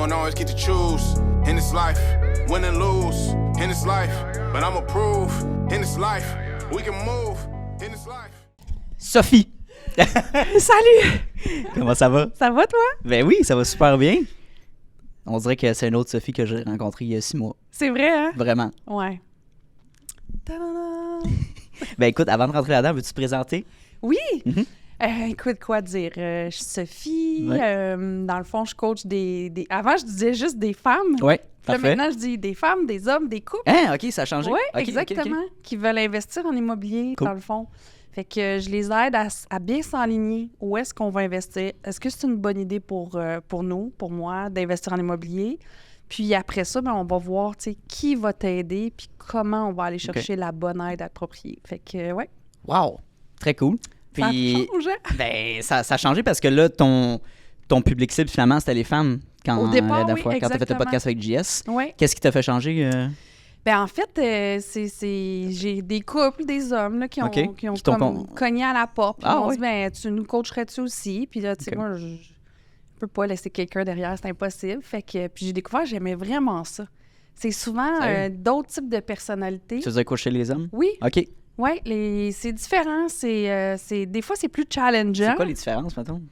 don't always get to choose in this life, win and lose in this life, but I'ma prove in this life, we can move in this life. Sophie! Salut! Comment ça va? Ça va, toi? Ben oui, ça va super bien. On dirait que c'est une autre Sophie que j'ai rencontrée il y a 6 mois. C'est vrai, hein? Vraiment. Ouais. Ta-da-da! Ben écoute, avant de rentrer là-dedans, veux-tu te présenter? Oui! Mhm. Écoute, quoi dire? Je suis Sophie. Ouais. Dans le fond, je coach des... Avant, je disais juste des femmes. Oui, Puis là, parfait. maintenant, je dis des femmes, des hommes, des couples. Hein, OK, ça a changé? Oui, Ok, ok, exactement. ok. Qui veulent investir en immobilier, Cool. dans le fond. Fait que je les aide à bien s'enligner. Où est-ce qu'on va investir? Est-ce que c'est une bonne idée pour nous, pour moi, d'investir en immobilier? Puis après ça, ben, on va voir, tu sais, qui va t'aider puis comment on va aller chercher la bonne aide appropriée. Fait que, ouais, Wow! Très cool. ça Puis, change, hein? ben, ça a changé parce que là, ton public cible, finalement, c'était les femmes. Quand, Au départ, la dernière oui, fois, quand tu as fait le exactement. podcast avec JS. Ouais. Qu'est-ce qui t'a fait changer? Ben en fait, j'ai des couples, des hommes là, qui ont, OK. qui ont Qui t'ont comme cogné à la porte. Puis Ah, ils m'ont oui. dit, ben tu nous coacherais-tu aussi? Puis là, tu sais, OK. moi, je peux pas laisser quelqu'un derrière, c'est impossible. Fait que, puis j'ai découvert, j'aimais vraiment ça. C'est souvent Sérieux? d'autres types de personnalités. Tu faisais quoi chez les hommes? Oui, OK. oui, c'est différent. Des fois, c'est plus challengeant. C'est quoi les différences, mettons?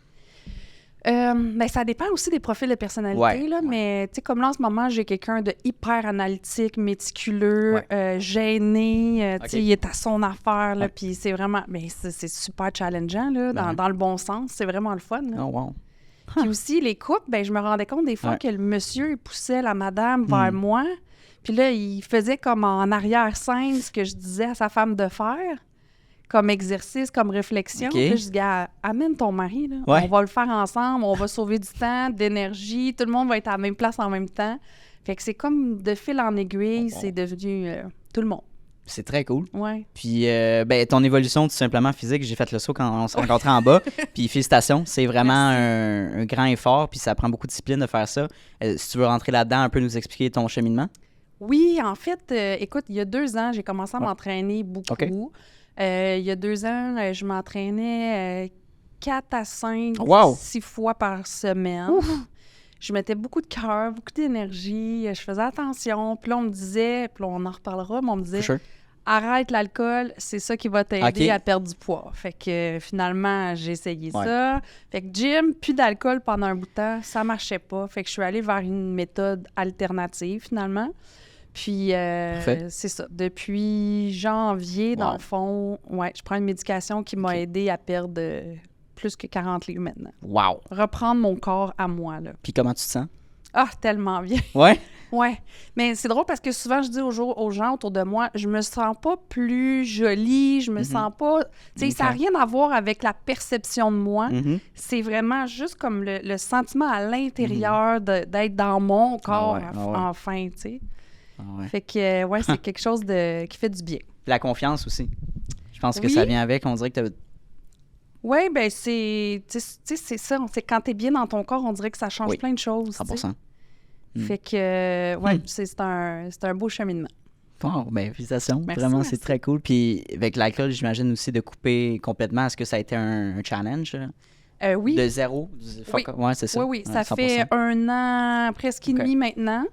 Ben, ça dépend aussi des profils de personnalité, Ouais, là, ouais. mais tu sais, comme là, en ce moment, j'ai quelqu'un de hyper analytique, méticuleux, Ouais. gêné, tu sais, OK. il est à son affaire, là, Ouais. puis c'est vraiment, mais c'est super challengeant, là, Ben ouais. dans le bon sens, c'est vraiment le fun, là. Oh, wow. Puis aussi, les couples, ben je me rendais compte des fois Ouais. que le monsieur, il poussait la madame vers moi, puis là, il faisait comme en arrière-scène ce que je disais à sa femme de faire, comme exercice, comme réflexion. OK. Puis là, je dis, gars, amène ton mari, là. Ouais. On va le faire ensemble, on va sauver du temps, de l'énergie, tout le monde va être à la même place en même temps. Fait que c'est comme de fil en aiguille, Oh, wow. c'est devenu tout le monde. C'est très cool. Ouais. Puis, ben, ton évolution tout simplement physique, j'ai fait le saut quand on s'est rencontrés en bas. Puis, félicitations, c'est vraiment un grand effort. Puis, ça prend beaucoup de discipline de faire ça. Si tu veux rentrer là-dedans, un peu nous expliquer ton cheminement. Oui, en fait, écoute, il y a 2 ans, j'ai commencé à Ouais. m'entraîner beaucoup. OK. Il y a 2 ans, je m'entraînais 4 à 5, Wow! 6 fois par semaine. Je mettais beaucoup de cœur, beaucoup d'énergie, je faisais attention. Puis là, on me disait, puis là, on en reparlera, mais on me disait, For sure. arrête l'alcool, c'est ça qui va t'aider OK. à perdre du poids. Fait que finalement, j'ai essayé Ouais. ça. Fait que gym, plus d'alcool pendant un bout de temps, ça marchait pas. Fait que je suis allée vers une méthode alternative finalement. Puis Parfait. c'est ça. Depuis janvier, dans Wow. le fond, ouais, je prends une médication qui m'a OK. aidé à perdre plus que 40 livres maintenant. Wow! Reprendre mon corps à moi, là. Puis, comment tu te sens? Ah, tellement bien. Ouais? Ouais, mais c'est drôle parce que souvent je dis aux gens autour de moi, je me sens pas plus jolie, je me sens pas, tu sais, ça n'a Ok. rien à voir avec la perception de moi. Mhm. C'est vraiment juste comme le sentiment à l'intérieur d'être dans mon corps, ouais, ah ouais. enfin, tu sais. Ah ouais. Fait que, ouais, c'est quelque chose qui fait du bien. La confiance aussi. Je pense que Oui. ça vient avec. On dirait que Oui, ben c'est, tu sais, c'est ça. C'est quand t'es bien dans ton corps, on dirait que ça change Oui, plein de choses. tu sais. 100%. Fait que, ouais, Hmm. c'est un beau cheminement. Wow, ben félicitations. Merci, Vraiment, merci. c'est très cool. Puis avec l'alcool, j'imagine aussi de couper complètement. Est-ce que ça a été un challenge? Oui. De zéro? Oui. Ouais, c'est ça. Oui, Ouais, ça 100%. fait 1 an, presque et OK. demi maintenant.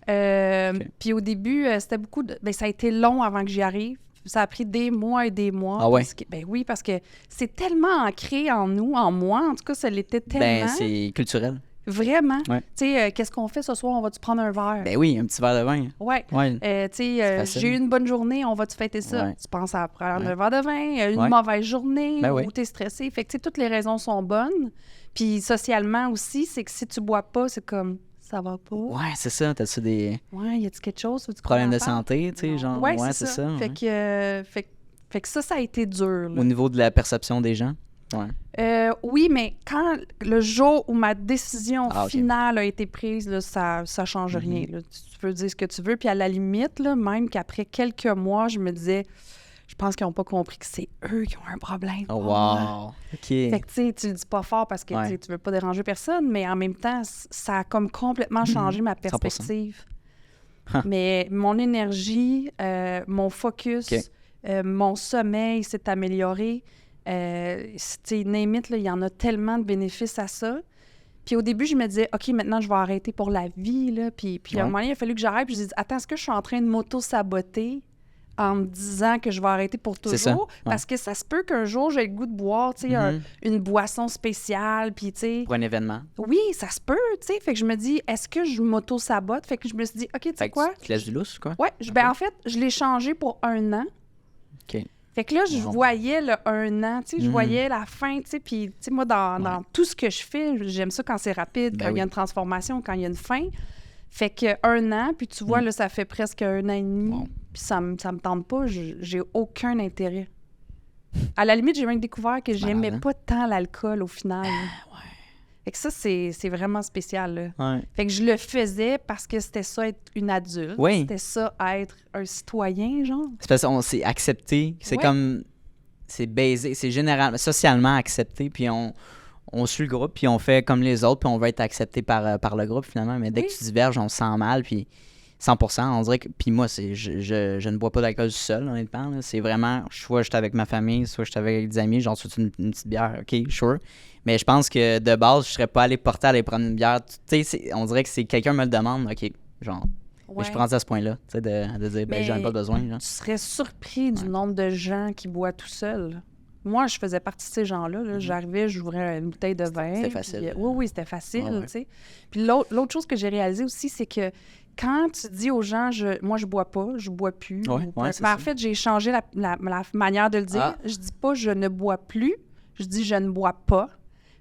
OK. Puis au début, c'était beaucoup de... Ben, ça a été long avant que j'y arrive. Ça a pris des mois et des mois. Ah ouais? Ben oui, parce que c'est tellement ancré en nous, en moi. En tout cas, ça l'était tellement. Ben, c'est culturel. Vraiment. Ouais. Tu sais, qu'est-ce qu'on fait ce soir? On va-tu prendre un verre? Ben oui, un petit verre de vin. Ouais. Ouais. Tu sais, facile. j'ai eu une bonne journée, on va-tu fêter ça? Ouais. Tu penses à prendre Ouais. un verre de vin, une Ouais. mauvaise journée, Ben oui. ou t'es stressé. Fait que, tu sais, toutes les raisons sont bonnes. Puis socialement aussi, c'est que si tu bois pas, c'est comme, ça va pas. Ouais, c'est ça. T'as-tu des Ouais, y a-tu quelque chose? Veux-tu qu'on problèmes en de parle? santé, tu sais, genre? Ouais, c'est ça. ouais. Fait que ça a été dur. là. Au niveau de la perception des gens? Ouais. Oui, mais quand le jour où ma décision Ah, ok. finale a été prise, là, ça change rien. Là. Tu peux dire ce que tu veux. Puis à la limite, là, même qu'après quelques mois, je me disais, je pense qu'ils n'ont pas compris que c'est eux qui ont un problème. Oh, pas moi. wow! OK. Fait que, tu sais, tu le dis pas fort parce que Ouais. tu veux pas déranger personne, mais en même temps, ça a comme complètement changé ma 100%. perspective. Huh. Mais mon énergie, mon focus, OK. mon sommeil s'est amélioré. Tu sais, name it, là, il y en a tellement de bénéfices à ça. Puis au début, je me disais, OK, maintenant, je vais arrêter pour la vie, là. Puis à un moment donné, il a fallu que j'arrête. Puis je me dit, attends, est-ce que je suis en train de m'auto-saboter en me disant que je vais arrêter pour toujours? C'est ça, ouais. Parce que ça se peut qu'un jour, j'ai le goût de boire, tu sais, une boisson spéciale, puis tu sais... Pour un événement. Oui, ça se peut, tu sais. Fait que je me dis, est-ce que je m'auto-sabote? Fait que je me suis dit, OK, tu sais Fait quoi? que tu te laisses du lousse, quoi? Ouais, ben en fait, je l'ai changé pour 1 an. OK. Fait que là, je Wow. voyais le 1 an, tu sais, je voyais la fin, tu sais, puis, tu sais, moi, dans tout ce que je fais, j'aime ça quand c'est rapide, Ben quand il y oui. a une transformation, quand il y a une fin. Fait que 1 an, puis tu vois, là, ça fait presque 1 an et demi, Wow. puis ça me tente pas, j'ai aucun intérêt. À la limite, j'ai même découvert que j'aimais malade, pas tant l'alcool, au final. Fait que ça, c'est vraiment spécial, là. Ouais. Fait que je le faisais parce que c'était ça, être une adulte. Oui. C'était ça, être un citoyen, genre. C'est parce qu'on s'est accepté. C'est Ouais. comme... C'est baisé. C'est généralement, socialement accepté. Puis on suit le groupe, puis on fait comme les autres, puis on va être accepté par le groupe, finalement. Mais dès Oui. que tu diverges, on se sent mal, puis 100%. On dirait que... Puis moi, je ne bois pas d'alcool seul, honnêtement. Là. C'est vraiment... Soit j'étais avec ma famille, soit j'étais avec des amis. Genre, soit une petite bière. OK, sure. Mais je pense que de base, je serais pas allé porter à aller prendre une bière. Tu sais, on dirait que c'est quelqu'un me le demande. OK, genre... Mais je Ouais. prends ça à ce point-là, tu sais, de dire, ben, Mais j'en ai pas besoin. Genre. Tu serais surpris du nombre de gens qui boivent tout seuls. Moi, je faisais partie de ces gens-là. Là. J'arrivais, j'ouvrais une bouteille de vin. C'était puis, facile. oui, c'était facile, Ouais, ouais. tu sais. Puis l'autre chose que j'ai réalisé aussi, c'est que quand tu dis aux gens, moi, je bois pas, je bois plus. Ouais, ou ouais, c'est ben, en ça. fait, j'ai changé la manière de le dire. Ah. Je dis pas je ne bois plus, je dis je ne bois pas.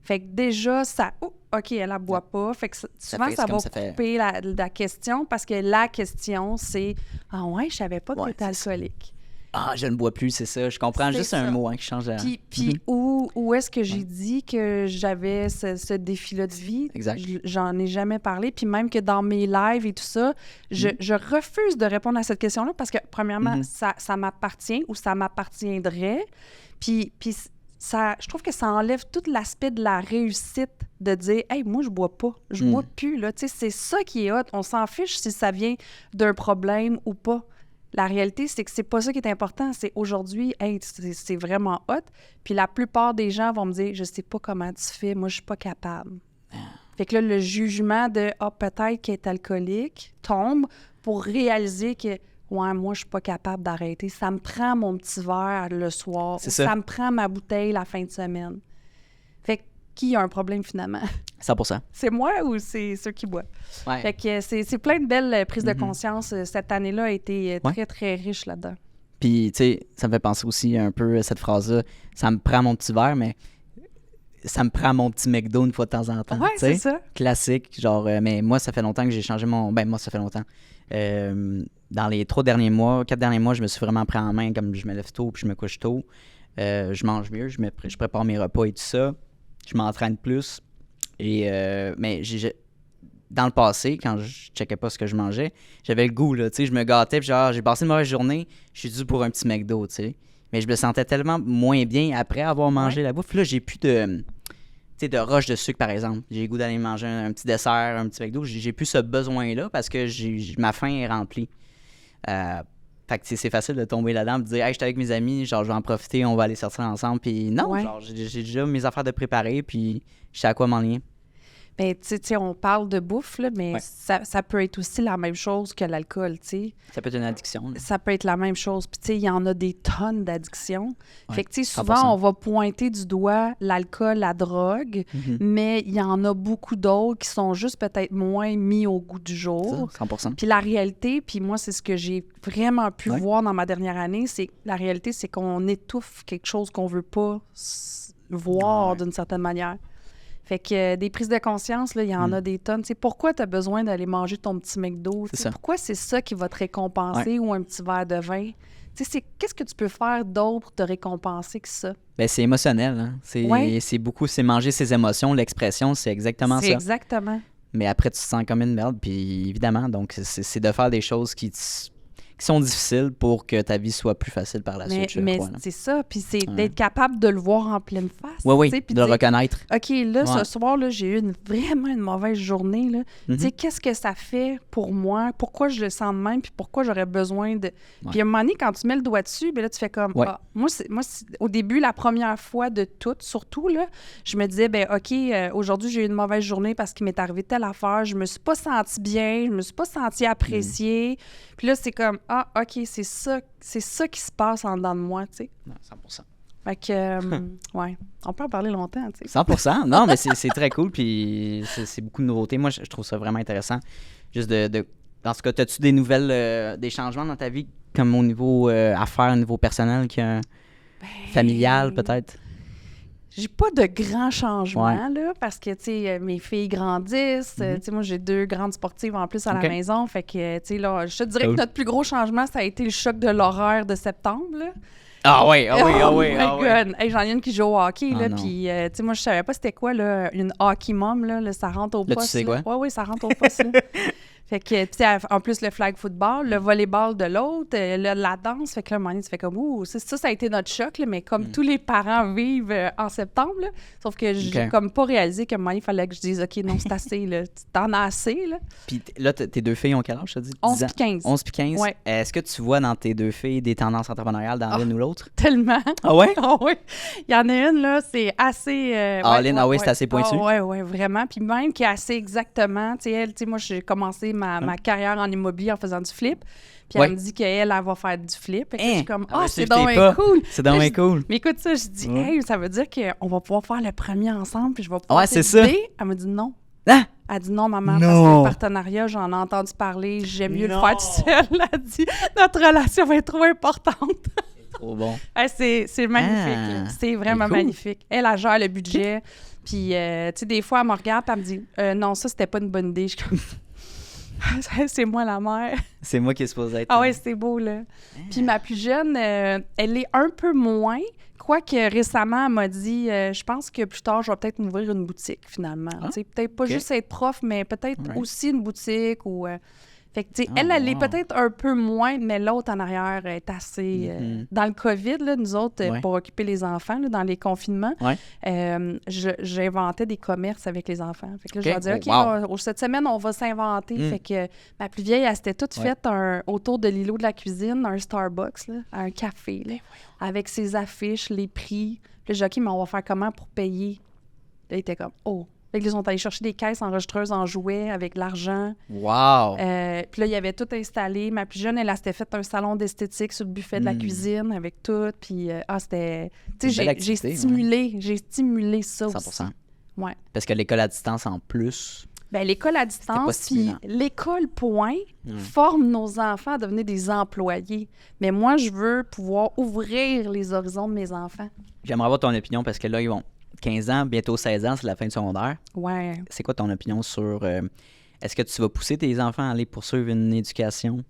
Fait que déjà, ça... Oh, OK, elle ne boit pas. Fait que souvent, fait- ça c'est va comme ça fait- couper la question parce que la question, c'est « Ah ouais, je savais pas que Ouais, tu étais c'est ça. alcoolique. » Ah, je ne bois plus, c'est ça. Je comprends C'est juste ça. un mot qui change la... Puis où est-ce que j'ai dit que j'avais ce défi-là de vie? Exact. J'en ai jamais parlé. Puis même que dans mes lives et tout ça, je refuse de répondre à cette question-là parce que, premièrement, ça m'appartient ou ça m'appartiendrait. Puis ça, je trouve que ça enlève tout l'aspect de la réussite de dire « Hey, moi, je bois pas. Je bois plus. » là. Tu sais, c'est ça qui est hot. On s'en fiche si ça vient d'un problème ou pas. La réalité, c'est que c'est pas ça qui est important. C'est aujourd'hui, hey, c'est vraiment hot. Puis la plupart des gens vont me dire, je sais pas comment tu fais, moi, je suis pas capable. Fait que là, le jugement de, peut-être qu'elle est alcoolique tombe pour réaliser que, ouais, moi, je suis pas capable d'arrêter. Ça me prend mon petit verre le soir. C'est Ou ça. ça me prend ma bouteille la fin de semaine. Fait que qui a un problème finalement? 100%. C'est moi ou c'est ceux qui boivent? Ouais. Fait que c'est plein de belles prises de conscience. Cette année-là a été Ouais. très, très riche là-dedans. Puis, tu sais, ça me fait penser aussi un peu à cette phrase-là. Ça me prend mon petit verre, mais ça me prend mon petit McDo une fois de temps en temps. Ouais, tu sais. c'est ça. Classique. Genre, mais moi, ça fait longtemps que j'ai changé mon... Ben, moi, ça fait longtemps. Dans les 4 derniers mois, je me suis vraiment pris en main, comme je me lève tôt puis je me couche tôt. Je mange mieux, je prépare mes repas et tout ça. Je m'entraîne plus. Mais dans le passé, quand je checkais pas ce que je mangeais, j'avais le goût, là, tu sais, je me gâtais, puis genre, j'ai passé une mauvaise journée, je suis dû pour un petit McDo, tu sais. Mais je me sentais tellement moins bien après avoir mangé la bouffe. Là, j'ai plus de, tu sais, de roche de sucre, par exemple. J'ai le goût d'aller manger un petit dessert, un petit McDo. J'ai plus ce besoin-là parce que ma faim est remplie. Fait que tu sais, c'est facile de tomber là-dedans et de dire « Hey, j'étais avec mes amis, genre, je vais en profiter, on va aller sortir ensemble. » Puis non, Ouais. genre, j'ai déjà mes affaires de préparer, puis je sais à quoi m'enligner. Ben, tu sais, on parle de bouffe, là, mais Ouais. ça peut être aussi la même chose que l'alcool, tu sais. Ça peut être une addiction. là. Ça peut être la même chose. Puis, tu sais, il y en a des tonnes d'addictions. Ouais, Fait que, tu sais, 100%. souvent, on va pointer du doigt l'alcool, la drogue, mais il y en a beaucoup d'autres qui sont juste peut-être moins mis au goût du jour. Ça, 100%. Puis la réalité, puis moi, c'est ce que j'ai vraiment pu Ouais. voir dans ma dernière année, c'est la réalité, c'est qu'on étouffe quelque chose qu'on veut pas voir Ouais. d'une certaine manière. Fait que des prises de conscience, là, il y en a des tonnes. Tu sais, pourquoi tu as besoin d'aller manger ton petit McDo? Tu sais, ça. pourquoi c'est ça qui va te récompenser ou un petit verre de vin? Tu sais, qu'est-ce que tu peux faire d'autre pour te récompenser que ça? Ben, c'est émotionnel. Hein. Ouais. C'est beaucoup, c'est manger ses émotions. L'expression, c'est exactement C'est ça. exactement. Mais après, tu te sens comme une merde, puis évidemment, donc c'est de faire des choses qui sont difficiles pour que ta vie soit plus facile par la suite, je mais crois. Là. c'est ça, puis c'est Ouais. d'être capable de le voir en pleine face. Oui, tu sais, puis de le dire, reconnaître. OK, là, Ouais. ce soir, là, j'ai eu vraiment une mauvaise journée. Là. Mhm. Tu sais, qu'est-ce que ça fait pour moi? Pourquoi je le sens de même? Puis pourquoi j'aurais besoin de... Ouais. Puis à un moment donné, quand tu mets le doigt dessus, ben là, tu fais comme... Ouais. Ah, moi, au début, la première fois de tout, surtout, là, je me disais, ben OK, aujourd'hui, j'ai eu une mauvaise journée parce qu'il m'est arrivé telle affaire. Je me suis pas sentie bien. Je me suis pas sentie appréciée. Puis là, c'est comme, ah, OK, c'est ça qui se passe en dedans de moi, tu sais. Non, 100%. Fait que, ouais, on peut en parler longtemps, tu sais. 100%. Non, mais c'est très cool, puis c'est beaucoup de nouveautés. Moi, je trouve ça vraiment intéressant. Juste dans ce cas, as-tu des nouvelles, des changements dans ta vie, comme au niveau affaires, au niveau personnel, familial peut-être? J'ai pas de grands changements, là, parce que, tu sais, mes filles grandissent. Tu sais, moi, j'ai 2 grandes sportives en plus à OK. la maison. Fait que, tu sais, là, je te dirais Cool. que notre plus gros changement, ça a été le choc de l'horaire de septembre, là. Ah oui, ah oui, ah oui, Oh ah my oui. God! Hey, j'en ai une qui joue au hockey, Ah là, non. puis, tu sais, moi, je savais pas c'était quoi, là, une hockey mom, là, ça rentre au Là, tu poste. sais quoi? Oui, oui, ça rentre au poste, là. Fait que, tu sais, en plus, le flag football, le volleyball de l'autre, la danse, fait que là, à un moment donné, tu fais comme, ouh, ça a été notre choc, là, mais comme tous les parents vivent en septembre, là, sauf que j'ai OK. comme pas réalisé qu'à un moment donné, il fallait que je dise, OK, non, c'est assez, là, t'en as assez, là. Puis là, tes 2 filles ont quel âge, je te dis? 11 10 ans? puis 15. 11 puis 15? Ouais. Est-ce que tu vois dans tes 2 filles des tendances entrepreneuriales dans l'une ou l'autre? Tellement. Ah ouais? Ah oui. Il y en a une, là, c'est assez... All-in, ah oui, c'est assez pointu? Oui, oui, vraiment. Puis même qui est assez exactement... Tu sais, elle, tu sais, moi, j'ai commencé ma carrière en immobilier en faisant du flip. Puis Ouais. elle me dit qu'elle, elle va faire du flip. Fait que je suis comme, Ah ouais, c'est suivre tes donc pas. cool. C'est donc bien cool. Mais écoute ça, je dis, Ouais. hey, ça veut dire qu'on va pouvoir faire le premier ensemble, puis je vais pouvoir Ouais, c'est ça. t'aider. Elle me dit non. Ah! Elle dit non, maman, Non. parce que le partenariat, j'en ai entendu parler, j'aime mieux le Non. faire tout seul. Elle dit, notre relation va être trop importante. Trop bon. Hey, c'est magnifique. Ah, là. C'est vraiment c'est cool. magnifique. Elle gère le budget. Puis, tu sais, des fois, elle me regarde et elle me dit non, ça, c'était pas une bonne idée. Je suis comme c'est moi la mère. C'est moi qui est supposé être. Ah ouais, c'est beau, là. Puis ma plus jeune, elle est un peu moins. Quoique récemment, elle m'a dit je pense que plus tard, je vais peut-être m'ouvrir une boutique, finalement. Ah, Tu sais, peut-être pas ok. juste être prof, mais peut-être Alright. aussi une boutique ou... Fait que, tu sais, Ah, elle est wow. peut-être un peu moins, mais l'autre en arrière est assez... Mhm. Dans le COVID, là, nous autres, Ouais. pour occuper les enfants, là, dans les confinements, Ouais. j'inventais des commerces avec les enfants. Fait que là, je Ok. leur disais, Oh, OK, cette semaine, on va s'inventer. Mm. Fait que ma plus vieille, elle s'était toute Ouais. faite autour de l'îlot de la cuisine, un Starbucks, là, un café, là, avec ses affiches, les prix. Puis là, j'ai dit, OK, mais on va faire comment pour payer? Là, il était comme, oh. Fait que là, ils sont allés chercher des caisses enregistreuses en jouets avec de l'argent. Wow! Puis là, il y avait tout installé. Ma plus jeune, elle s'était fait un salon d'esthétique sur le buffet de la Mm. cuisine avec tout. Puis, c'était... C'est Tu sais, une belle j'ai activité, stimulé ça 100%. aussi. Ouais. Parce que l'école à distance en plus. Bien, l'école à pas distance, puis stimulant. l'école point Mm. forme nos enfants à devenir des employés. Mais moi, je veux pouvoir ouvrir les horizons de mes enfants. J'aimerais avoir ton opinion parce que là, ils vont 15 ans, bientôt 16 ans, c'est la fin du secondaire. Ouais. C'est quoi ton opinion sur... est-ce que tu vas pousser tes enfants à aller poursuivre une éducation,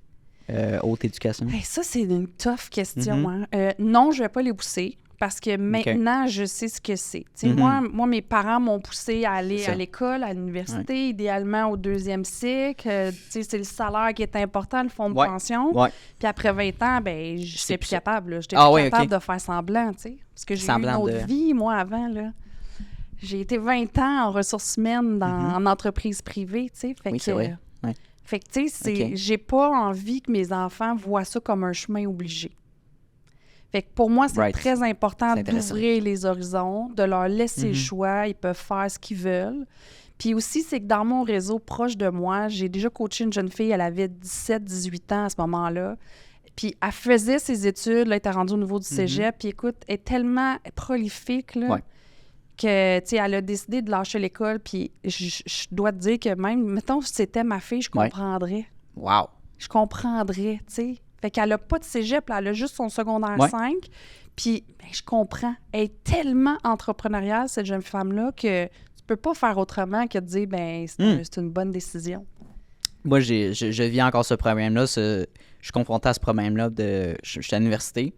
haute éducation? Hey, ça, c'est une tough question. Mhm. Hein. Non, je vais pas les pousser parce que maintenant, je sais ce que c'est. Tu sais, Mhm. moi, mes parents m'ont poussé à aller C'est ça. à l'école, à l'université, idéalement au 2e cycle. Tu sais, c'est le salaire qui est important, le fonds de Ouais. pension. Ouais. Puis après 20 ans, ben, je C'est n'étais plus plus ça. capable. Là. J'étais Ah plus ouais, capable ok. de faire semblant, tu sais. Parce que j'ai eu une Semblant autre de- vie, moi, avant, là. J'ai été 20 ans en ressources humaines en entreprise privée, tu sais. Fait Oui, que, c'est vrai. Ouais. Fait que, tu sais, Ok. j'ai pas envie que mes enfants voient ça comme un chemin obligé. Fait que pour moi, c'est Right. très important C'est intéressant. d'ouvrir les horizons, de leur laisser le Mhm. choix, ils peuvent faire ce qu'ils veulent. Puis aussi, c'est que dans mon réseau proche de moi, j'ai déjà coaché une jeune fille, elle avait 17-18 ans à ce moment-là. Puis elle faisait ses études, là, elle était rendue au niveau du cégep. Puis écoute, elle est tellement prolifique, là, Ouais. que, tu sais, elle a décidé de lâcher l'école. Puis je dois te dire que même, mettons, si c'était ma fille, je Ouais. comprendrais. Wow! Je comprendrais, tu sais. Fait qu'elle a pas de cégep, là, elle a juste son secondaire Ouais. 5. Puis, ben, je comprends. Elle est tellement entrepreneuriale, cette jeune femme-là, que tu peux pas faire autrement que de dire, ben, c'est une bonne décision. Moi, je vis encore ce problème-là. Je suis confronté à ce problème-là. Je suis à l'université.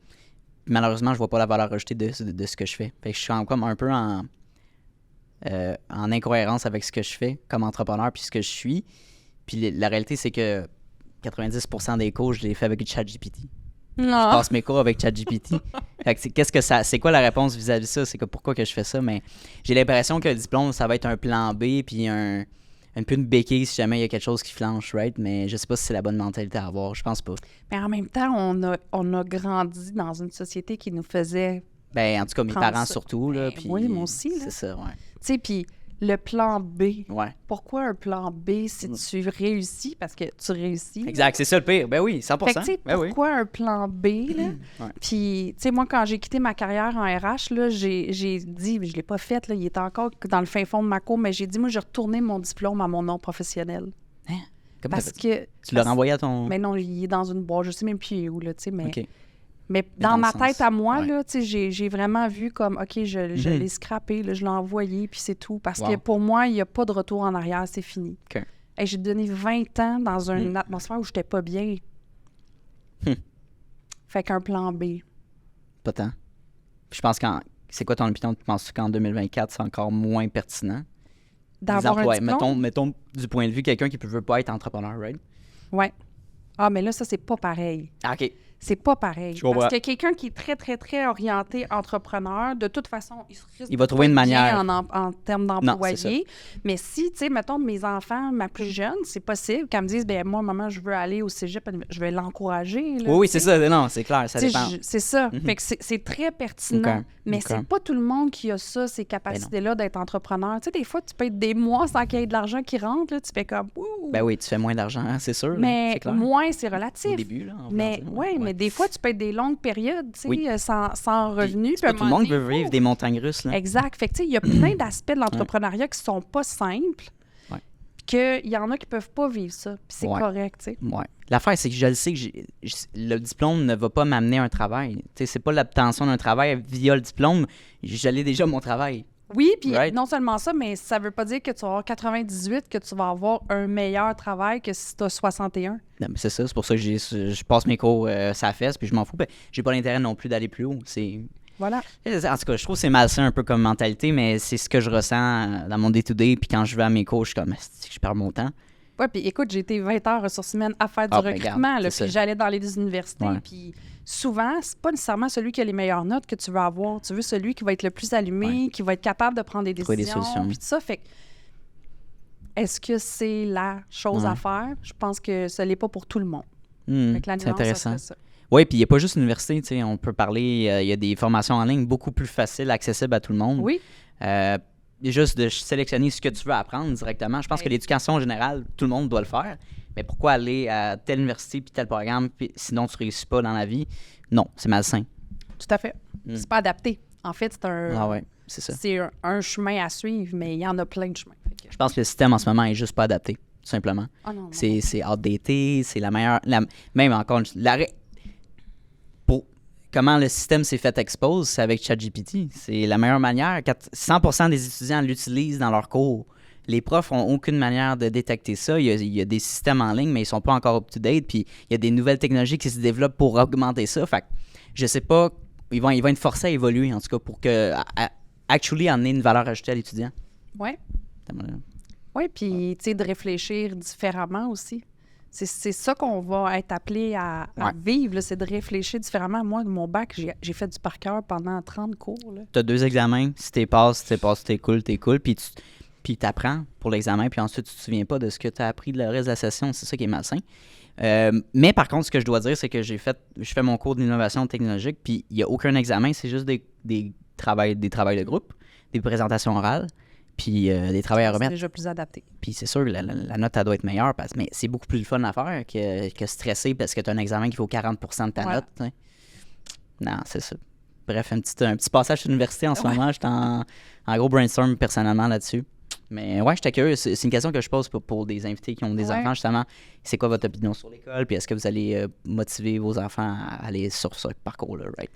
Malheureusement, je vois pas la valeur ajoutée de ce que je fais. Fait que je suis comme un peu en incohérence avec ce que je fais comme entrepreneur puis ce que je suis. Puis la réalité, c'est que 90% des cours, je les fais avec ChatGPT. Je Non. passe mes cours avec ChatGPT. Fait que c'est quoi la réponse vis-à-vis de ça? C'est que pourquoi que je fais ça? Mais j'ai l'impression que le diplôme, ça va être un plan B, puis un peu une béquille si jamais il y a quelque chose qui flanche, right? Mais je sais pas si c'est la bonne mentalité à avoir. Je pense pas. Mais en même temps, on a grandi dans une société qui nous faisait... Ben, en tout cas, mes Prendre parents ça. surtout, là. Ben Puis oui, moi aussi, là. C'est ça, ouais. Tu sais, puis le plan B. Ouais. Pourquoi un plan B si tu réussis? Parce que tu réussis. Exact, c'est ça le pire. Ben oui, 100%. Fait que, tu sais, ben oui. pourquoi un plan B, là? Ouais. Puis, tu sais, moi, quand j'ai quitté ma carrière en RH, là, j'ai dit, je l'ai pas fait, là, il était encore dans le fin fond de ma cour, mais j'ai dit, moi, j'ai retourné mon diplôme à mon nom professionnel. Comment Parce t'as fait ça? que... Tu l'as renvoyé à ton... Mais non, il est dans une boîte, je sais même plus où, là, tu sais, mais... OK. Mais dans dans le ma sens, tête à moi, ouais. là, tu sais, j'ai vraiment vu comme, OK, je l'ai scrappé, là, je l'ai envoyé, puis c'est tout. Parce que Wow. pour moi, il n'y a pas de retour en arrière, c'est fini. OK. Et j'ai donné 20 ans dans une atmosphère où je n'étais pas bien. Fait qu'un plan B. Pas tant. Puis je pense c'est quoi ton opinion? Tu penses qu'en 2024, c'est encore moins pertinent? D'avoir un diplôme? Mettons du point de vue quelqu'un qui ne veut pas être entrepreneur, right? Ouais. Ah, mais là, ça, c'est pas pareil. Ah, OK. C'est pas pareil. Je comprends. Parce que quelqu'un qui est très, très, très orienté entrepreneur, de toute façon, Il va trouver une manière. En termes Non, c'est ça. d'employé. Mais si, tu sais, mettons, mes enfants, ma plus jeune, c'est possible qu'elle me dise, ben moi, maman, je veux aller au cégep, je vais l'encourager. là, Oui, tu c'est sais. ça. Non, c'est clair, ça Tu sais, dépend. c'est ça. Fait que c'est très pertinent. OK. Mais OK. c'est pas tout le monde qui a ça, ces capacités-là d'être entrepreneur. Tu sais, des fois, tu peux être des mois sans qu'il y ait de l'argent qui rentre. Là, tu fais comme, ouh. Ben oui, tu fais moins d'argent, hein, c'est sûr. là, Mais c'est clair. moins, c'est Au relatif. début, là. on peut Mais dire, ouais, mais des fois, tu peux être des longues périodes, tu sais, Oui. sans revenus. C'est pas tout le monde qui veut vivre des montagnes russes, là. Exact. Fait que, tu sais, il y a plein d'aspects de l'entrepreneuriat qui sont pas simples. Ouais. Qu'il y en a qui peuvent pas vivre ça. Puis c'est Ouais. correct, tu sais. Ouais. L'affaire, c'est que je le sais que le diplôme ne va pas m'amener un travail. Tu sais, c'est pas l'obtention d'un travail via le diplôme. J'allais déjà mon travail. Oui, puis Right. non seulement ça, mais ça veut pas dire que tu vas avoir 98, que tu vas avoir un meilleur travail que si tu as 61. Non, mais c'est ça, c'est pour ça que je passe mes cours sa fesse, puis je m'en fous. Ben, j'ai pas l'intérêt non plus d'aller plus haut. Voilà. En tout cas, je trouve que c'est malsain un peu comme mentalité, mais c'est ce que je ressens dans mon day-to-day. Puis quand je vais à mes cours, je suis comme, asti que je perds mon temps. Ouais, puis écoute, j'ai été 20 heures ressources humaines à faire du Ah, ben, recrutement, regarde, là, c'est puis ça. j'allais dans les universités, Ouais. puis souvent, c'est pas nécessairement celui qui a les meilleures notes que tu veux avoir. Tu veux celui qui va être le plus allumé, qui va être capable de prendre des Trouver des décisions, solutions. puis tout ça. Fait que, est-ce que c'est la chose à faire? Je pense que ce n'est pas pour tout le monde. Fait que la C'est nuance, ça intéressant. serait ça. Oui, puis il n'y a pas juste l'université, tu sais, on peut parler, il y a des formations en ligne beaucoup plus faciles, accessibles à tout le monde. Oui, Juste de sélectionner ce que tu veux apprendre directement. Je pense que l'éducation générale, tout le monde doit le faire. Mais pourquoi aller à telle université puis tel programme, puis sinon tu réussis pas dans la vie? Non, c'est malsain. tout à fait. C'est pas adapté. En fait, Ah ouais, c'est ça. c'est un chemin à suivre, mais il y en a plein de chemins. Fait que- Je pense que le système en ce moment est juste pas adapté, tout simplement. Ah non, non. C'est outdated, c'est la meilleure... même encore... Pour comment le système s'est fait expose, c'est avec ChatGPT. C'est la meilleure manière. 100% des étudiants l'utilisent dans leurs cours. Les profs n'ont aucune manière de détecter ça. Il y a des systèmes en ligne, mais ils sont pas encore up-to-date. Puis il y a des nouvelles technologies qui se développent pour augmenter ça. Fait que je sais pas... Ils vont être forcés à évoluer, en tout cas, pour que... actually, amener une valeur ajoutée à l'étudiant. Ouais. Oui, puis tu sais, de réfléchir différemment aussi. C'est ça qu'on va être appelé à vivre, là, c'est de réfléchir différemment. Moi, de mon bac, j'ai fait du par cœur pendant 30 cours. Tu as 2 examens. Si tu passes, t'es cool. Puis tu apprends pour l'examen, puis ensuite tu te souviens pas de ce que tu as appris de le reste de la session. C'est ça qui est malsain. Mais par contre, ce que je dois dire, c'est que je fais mon cours d'innovation technologique, puis il n'y a aucun examen, c'est juste des travails de groupe, des présentations orales, puis des travails à C'est remettre. déjà plus adapté. Puis c'est sûr, la note, elle doit être meilleure, mais c'est beaucoup plus le fun à faire que stresser parce que tu as un examen qui vaut 40% de ta Ouais. note. T'sais. Non, c'est ça. Bref, un petit passage à l'université en ce moment. Je suis en gros brainstorm personnellement là-dessus. Mais ouais, j'étais curieux. C'est une question que je pose pour des invités qui ont des enfants, justement. C'est quoi votre opinion sur l'école? Puis est-ce que vous allez motiver vos enfants à aller sur ce parcours-là, right?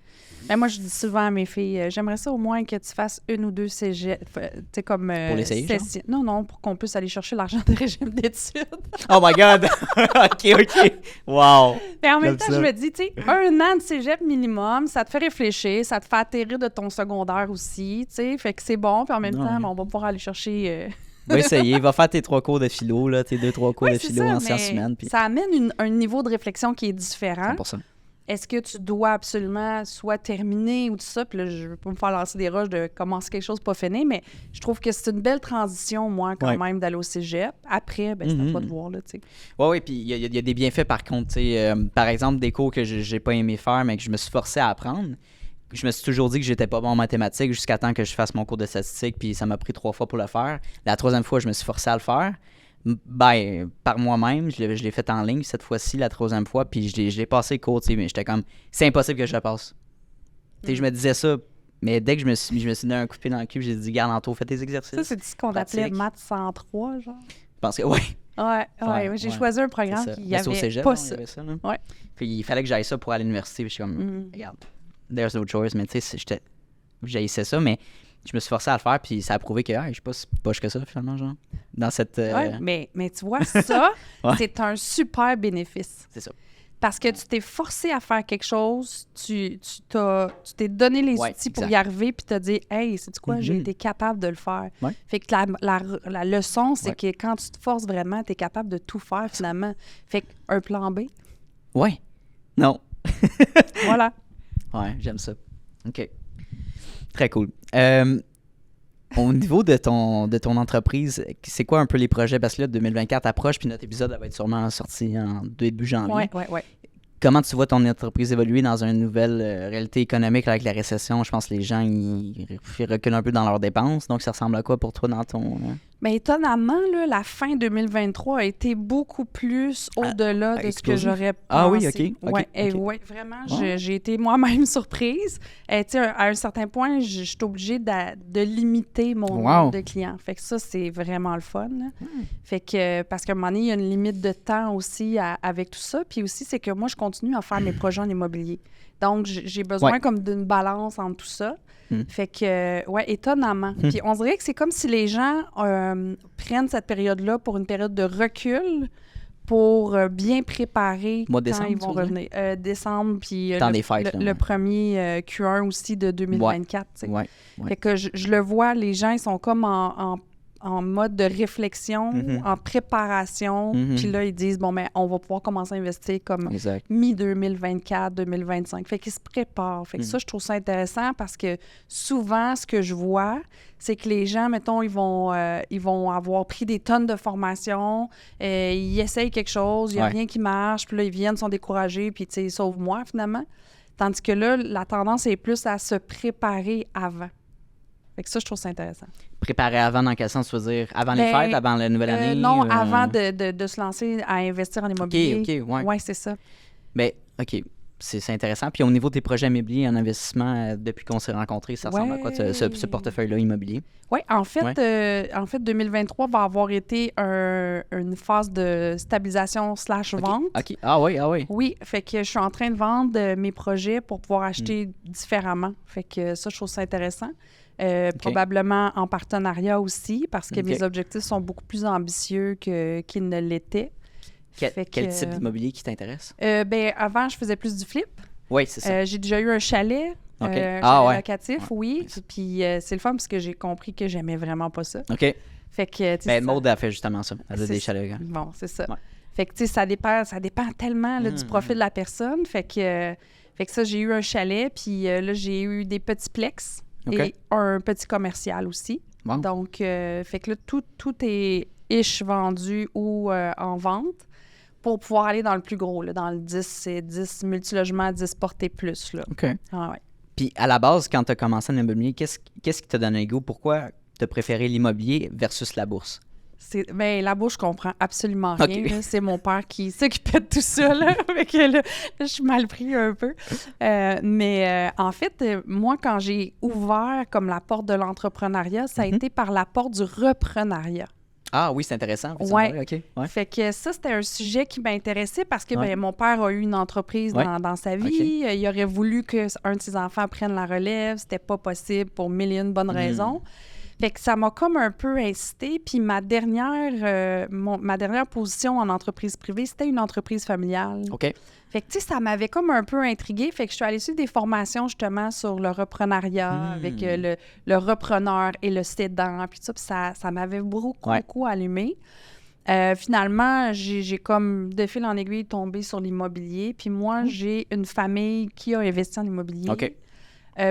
Ben moi, je dis souvent à mes filles, j'aimerais ça au moins que tu fasses 1 ou 2 cégep, tu sais, comme... Pour l'essayer, genre? Non, pour qu'on puisse aller chercher l'argent de régime d'études. Oh my God! OK. Wow! Mais en même J'aime temps, ça. je me dis, tu sais, 1 an de cégep minimum, ça te fait réfléchir, ça te fait atterrir de ton secondaire aussi, tu sais, fait que c'est bon, puis en même temps, ben, on va pouvoir aller chercher Va essayer. Va faire tes 3 cours de philo, là, tes 2-3 cours Oui, de c'est philo ça, en sciences mais humaines. Puis ça amène un niveau de réflexion qui est différent. 100%. Est-ce que tu dois absolument soit terminer ou tout ça? Puis là, je veux pas me faire lancer des roches de commencer quelque chose pas fini, mais je trouve que c'est une belle transition, moi, quand Ouais. même, d'aller au cégep. Après, ben, c'est à toi de voir, là, tu sais. Oui, puis il y a des bienfaits par contre. Tu sais, par exemple, des cours que j'ai pas aimé faire, mais que je me suis forcé à apprendre. Je me suis toujours dit que j'étais pas bon en mathématiques jusqu'à temps que je fasse mon cours de statistique, puis ça m'a pris 3 fois pour le faire. La 3e fois, je me suis forcé à le faire. Ben, par moi-même, je l'ai fait en ligne cette fois-ci, la 3e fois, puis je l'ai passé le cours, tu sais, mais j'étais comme, c'est impossible que je le passe. Tu sais, je me disais ça, mais dès que je me suis donné un coup de pied dans le cul, j'ai dit, garde Anto, fais tes exercices. Ça, c'est ce qu'on appelait pratique. Maths 103, genre. Je pense que, ouais. Ouais, j'ai choisi un programme c'est ça. qui Mais c'est au avait cégep, pas non, il y ça. avait ça, là. Ouais. Puis il fallait que j'aille ça pour aller à l'université, puis je suis comme, regarde, there's no choice, mais tu sais, j'haïssais ça, mais je me suis forcé à le faire, puis ça a prouvé que je suis pas si poche que ça, finalement, genre, dans cette... Ouais, mais tu vois, ça, Ouais. c'est un super bénéfice. C'est ça. Parce que tu t'es forcé à faire quelque chose, tu t'es donné les Ouais, outils pour exact. y arriver, puis t'as dit, hey, sais-tu quoi, j'ai été capable de le faire. Ouais. Fait que la leçon, c'est Ouais. que quand tu te forces vraiment, t'es capable de tout faire finalement. Fait qu'un plan B, Ouais. Non. voilà. Ouais, j'aime ça. OK. Très cool. Au niveau de ton entreprise, c'est quoi un peu les projets? Parce que là, 2024 approche, puis notre épisode va être sûrement sorti en début janvier. Ouais. Comment tu vois ton entreprise évoluer dans une nouvelle réalité économique avec la récession? Je pense que les gens ils reculent un peu dans leurs dépenses. Donc, ça ressemble à quoi pour toi dans ton... Mais étonnamment, là, la fin 2023 a été beaucoup plus au-delà de ce que explosif. j'aurais pensé. Ah oui, OK. Ouais, OK. ouais, vraiment, Ouais. j'ai été moi-même surprise. Tu sais, à un certain point, je suis obligée de limiter mon nombre de clients. Fait que ça, c'est vraiment le fun. Là. Fait que, parce qu'à un moment donné, il y a une limite de temps aussi avec tout ça. Puis aussi, c'est que moi, je continue à faire mes projets en immobilier. Donc, j'ai besoin comme d'une balance entre tout ça. Fait que, ouais, étonnamment. Puis on dirait que c'est comme si les gens prennent cette période-là pour une période de recul pour bien préparer Mois de quand décembre, ils vont tu veux revenir. Décembre, puis Temps des fêtes, là, le ouais. premier Q1 aussi de 2024. tu sais. Ouais. Fait que je le vois, les gens, ils sont comme en mode de réflexion, en préparation. Puis là, ils disent, bon, mais on va pouvoir commencer à investir comme Exact. mi-2024, 2025. Fait qu'ils se préparent. Fait que ça, je trouve ça intéressant parce que souvent, ce que je vois, c'est que les gens, mettons, ils vont avoir pris des tonnes de formation, ils essayent quelque chose, il n'y a rien qui marche, puis là, ils viennent, sont découragés, puis tu sais, sauve-moi, finalement. Tandis que là, la tendance est plus à se préparer avant. Fait que ça, je trouve ça intéressant. Préparer avant, dans quel sens tu veux dire? Avant les fêtes, avant la nouvelle année? Non, avant de se lancer à investir en immobilier. OK, ouais. Ouais, c'est ça. Ben, OK. C'est intéressant. Puis au niveau de tes projets immobiliers en investissement, depuis qu'on s'est rencontrés, ça ressemble à quoi ce portefeuille-là immobilier? Oui, en fait, 2023 va avoir été une phase de stabilisation / vente. OK. Ah oui. Oui, fait que je suis en train de vendre mes projets pour pouvoir acheter différemment. Fait que ça, je trouve ça intéressant. Probablement en partenariat aussi, parce que mes objectifs sont beaucoup plus ambitieux qu'ils ne l'étaient. Quel type d'immobilier qui t'intéresse? Ben, avant, je faisais plus du flip. Oui, c'est ça. J'ai déjà eu un chalet, chalet locatif, oui. Puis c'est le fun parce que j'ai compris que j'aimais vraiment pas ça. OK. Fait que, tu sais, Maud a fait justement ça. Elle a des chalets. Bon, c'est ça. Ouais. Fait que, tu sais, ça dépend tellement là, du profil de la personne. Fait que ça, j'ai eu un chalet, puis là, j'ai eu des petits plex et un petit commercial aussi. Wow. Donc, fait que là, tout est vendu ou en vente pour pouvoir aller dans le plus gros, là, dans le 10 multilogements, 10 portées plus. Là. OK. Ah, ouais. Puis à la base, quand tu as commencé en immobilier, qu'est-ce qui t'a donné le goût? Pourquoi tu as préféré l'immobilier versus la bourse? Ben, la bourse, je comprends absolument rien. Okay. Là. C'est mon père qui s'occupait de tout ça. Là. Fait que là, je suis mal pris un peu. Mais en fait, moi, quand j'ai ouvert comme la porte de l'entrepreneuriat, ça a été par la porte du reprenariat. Ah oui, c'est intéressant. Ouais. OK. Ouais. Fait que ça, c'était un sujet qui m'intéressait parce que ben, mon père a eu une entreprise dans sa vie. Il aurait voulu qu'un de ses enfants prenne la relève. C'était pas possible pour mille et une bonnes raisons. Fait que ça m'a comme un peu incité. Puis ma dernière position en entreprise privée, c'était une entreprise familiale. OK. Fait que, tu sais, ça m'avait comme un peu intriguée. Fait que je suis allée suivre des formations, justement, sur le reprenariat, avec le repreneur et le cédant, puis tout ça. Puis ça m'avait beaucoup allumé. Finalement, j'ai comme, de fil en aiguille, tombé sur l'immobilier. Puis moi, j'ai une famille qui a investi en immobilier. OK.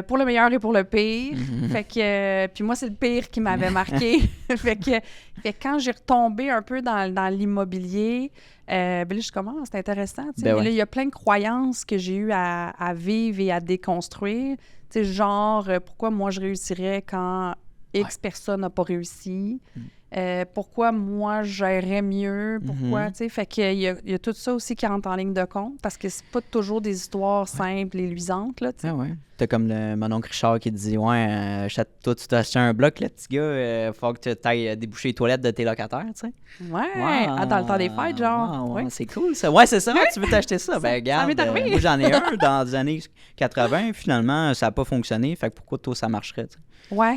Pour le meilleur et pour le pire. Fait que, puis moi, c'est le pire qui m'avait marqué. fait que quand j'ai retombé un peu dans l'immobilier, ben là, je commence, c'est intéressant. Tu sais. Ben Mais là, il y a plein de croyances que j'ai eu à vivre et à déconstruire. Tu sais, genre, pourquoi moi, je réussirais quand X personne n'a pas réussi? Pourquoi moi, je gérerais mieux? Pourquoi, tu sais? Fait qu'il y a tout ça aussi qui rentre en ligne de compte parce que c'est pas toujours des histoires simples et luisantes, là, tu sais. Ah ouais. T'as comme mon oncle Richard qui te dit « Ouais, toi, tu t'as acheté un bloc, là, petit gars, faut que tu ailles déboucher les toilettes de tes locataires, tu sais. » Ouais, dans le temps des fêtes, genre. Ouais, Ouais. c'est cool, ça. Ouais, c'est ça, tu veux t'acheter ça. Ben, regarde, m'est arrivé. moi, j'en ai un dans les années 80. Finalement, ça n'a pas fonctionné. Fait que pourquoi toi, ça marcherait, tu sais. Ouais.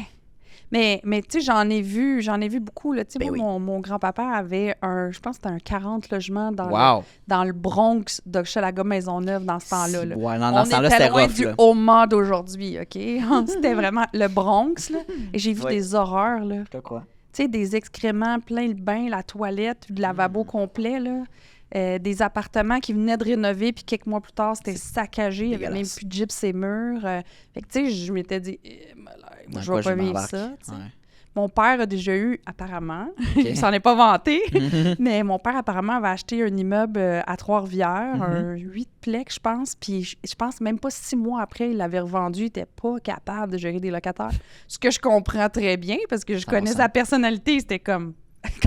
Mais tu sais, j'en ai vu beaucoup, là. Tu sais, Ben moi, oui. mon grand-papa avait je pense que c'était un 40 logements Wow. dans le Bronx d'Hochelaga Maisonneuve dans ce temps-là. Là. Ouais, dans ce temps-là, On c'était était loin rough, du là. Oma d'aujourd'hui, OK? C'était vraiment le Bronx, là. Et j'ai vu Ouais. des horreurs, là. Je te crois. Tu sais, des excréments plein le bain, la toilette, le lavabo complet, là. Des appartements qui venaient de rénover, puis quelques mois plus tard, c'était saccagé. Il n'y avait même dégueulasse. plus de gyps et murs. Fait que, tu sais, je m'étais dit, moi, Dans je quoi vais pas vivre m'embarque? ça. Tu sais. Ouais. Mon père a déjà eu, apparemment, OK. il s'en est pas vanté, mais mon père, apparemment, avait acheté un immeuble à Trois-Rivières, un 8-plex, je pense, puis je pense même pas 6 mois après, il l'avait revendu, il n'était pas capable de gérer des locataires. Ce que je comprends très bien, parce que je connais 100%. sa personnalité, c'était comme,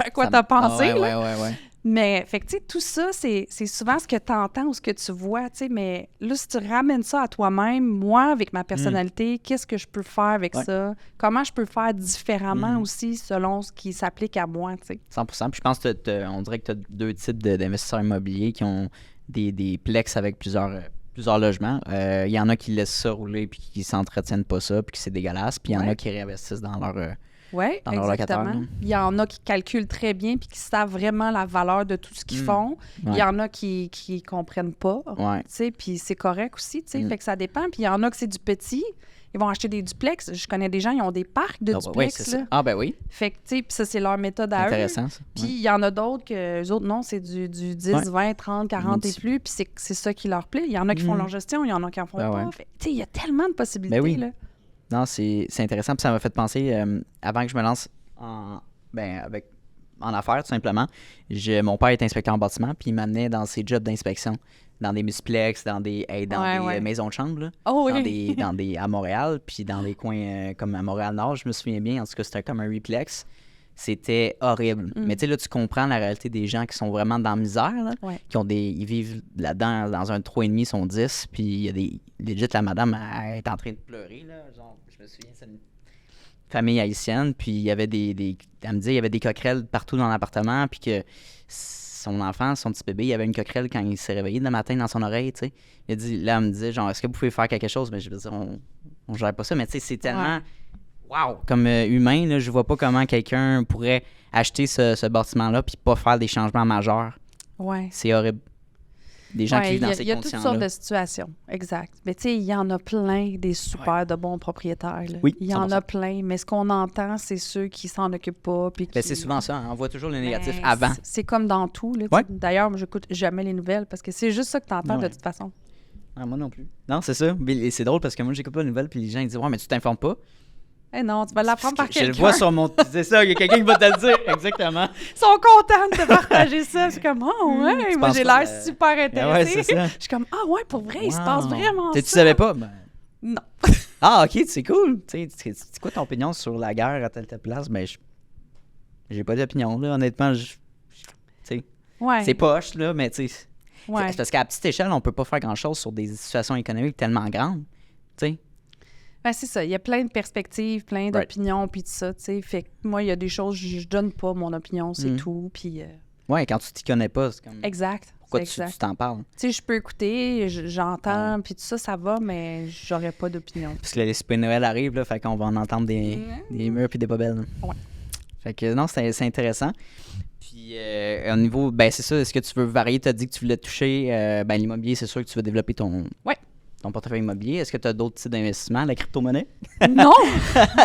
à quoi Ça t'as me- pensé, Ah, là? ouais. Mais, fait que, tu sais, tout ça, c'est souvent ce que tu entends ou ce que tu vois, tu sais, mais là, si tu ramènes ça à toi-même, moi, avec ma personnalité, qu'est-ce que je peux faire avec Ouais. ça? Comment je peux faire différemment aussi selon ce qui s'applique à moi, tu sais? 100%. Puis je pense que on dirait que tu as 2 types d'investisseurs immobiliers qui ont des plex avec plusieurs logements. Il y en a qui laissent ça rouler puis qui s'entretiennent pas ça puis que c'est dégueulasse. Puis il y en Ouais. a qui réinvestissent dans leur... Oui, dans leur exactement. locataire, là. Il y en a qui calculent très bien puis qui savent vraiment la valeur de tout ce qu'ils font. Il Ouais. y en a qui comprennent pas, Ouais. tu sais, puis c'est correct aussi, tu sais, fait que ça dépend. Puis il y en a que c'est du petit, ils vont acheter des duplex. Je connais des gens, ils ont des parcs de Ah, duplex, ouais, c'est là. ça. Ah, ben oui. Fait que, tu sais, puis ça, c'est leur méthode à eux. Intéressant, ça. Puis Ouais. il y en a d'autres que eux autres, non, c'est du 10, Ouais. 20, 30, 40 et Multi- plus, puis c'est ça qui leur plaît. Il y en a qui font leur gestion, il y en a qui en font Ben pas. ouais. Fait que, tu sais, il y a tellement de possibilités, Ben oui. là. Non, c'est intéressant. Puis ça m'a fait penser, avant que je me lance en affaires, tout simplement, mon père est inspecteur en bâtiment, puis il m'amenait dans ses jobs d'inspection, dans des multiplex, dans des Ouais. maisons de chambre, là, Oh dans oui! à Montréal, puis dans des coins comme à Montréal-Nord, je me souviens bien, en tout cas, c'était comme un replex. C'était horrible. Mais tu sais, là, tu comprends la réalité des gens qui sont vraiment dans la misère, là, Ouais. ils vivent là-dedans, dans un 3,5, ils sont 10, puis il y a legit, la madame, elle est en train de pleurer, là, genre, je me souviens, c'est une famille haïtienne, puis il y avait elle me dit, il y avait des coquerelles partout dans l'appartement, puis que son enfant, son petit bébé, il y avait une coquerelle quand il s'est réveillé le matin dans son oreille, tu sais. Elle me disait, genre, est-ce que vous pouvez faire quelque chose? Mais je veux dire, on gère pas ça, mais tu sais, c'est tellement... Wow! Comme humain, là, je vois pas comment quelqu'un pourrait acheter ce bâtiment-là puis pas faire des changements majeurs. Ouais. C'est horrible. Des gens qui vivent dans ces il y a toutes sortes conditions-là. de situations, exact. Mais tu sais, il y en a plein des super de bons propriétaires. Là. Oui, il y en 100%. a plein, mais ce qu'on entend, c'est ceux qui s'en occupent pas. Puis Ben, qui... c'est souvent ça, hein. On voit toujours le négatif Ben, avant. C'est comme dans tout. Là, tu sais. Ouais. D'ailleurs, moi, j'écoute jamais les nouvelles parce que c'est juste ça que tu entends de Ouais. toute façon. Ah, moi non plus. Non, c'est ça. Mais c'est drôle parce que moi, j'écoute pas les nouvelles puis les gens ils disent, ouais, mais tu t'informes pas. Eh non, tu vas l'apprendre par Je quelqu'un. le vois sur mon. C'est ça, il y a quelqu'un qui va te le dire. Exactement. Ils sont contents de te partager ça. C'est comme, oh ouais, tu moi penses j'ai pas l'air que- super Ah intéressée. ouais, c'est ça. Je suis comme, ah ouais, pour vrai, il se Wow. passe vraiment Tu ça. savais pas? Ben, Non. ah, ok, c'est cool. Tu sais, c'est quoi ton opinion sur la guerre à telle place? Ben, j'ai pas d'opinion, là. Honnêtement, tu sais, Ouais. c'est poche, là, mais tu sais. Ouais. C'est parce qu'à petite échelle, on peut pas faire grand-chose sur des situations économiques tellement grandes. Tu sais. Ben, c'est ça. Il y a plein de perspectives, plein d'opinions, puis tout ça, tu sais. Fait que moi, il y a des choses, je donne pas mon opinion, c'est tout. Puis, Ouais, quand tu t'y connais pas, c'est comme. exact. pourquoi C'est tu exact. t'en parles? Tu sais, je peux écouter, j'entends, puis tout ça, ça va, mais j'aurais pas d'opinion. Parce que là, les soupers de Noël arrivent, là, fait qu'on va en entendre des murs puis des bobelles. Là. Ouais. Fait que non, c'est intéressant. Puis au niveau, ben c'est ça, est-ce que tu veux varier? Tu as dit que tu voulais toucher, ben l'immobilier, c'est sûr que tu veux développer ton portefeuille immobilier. Est-ce que tu as d'autres types d'investissements? La crypto-monnaie? Non!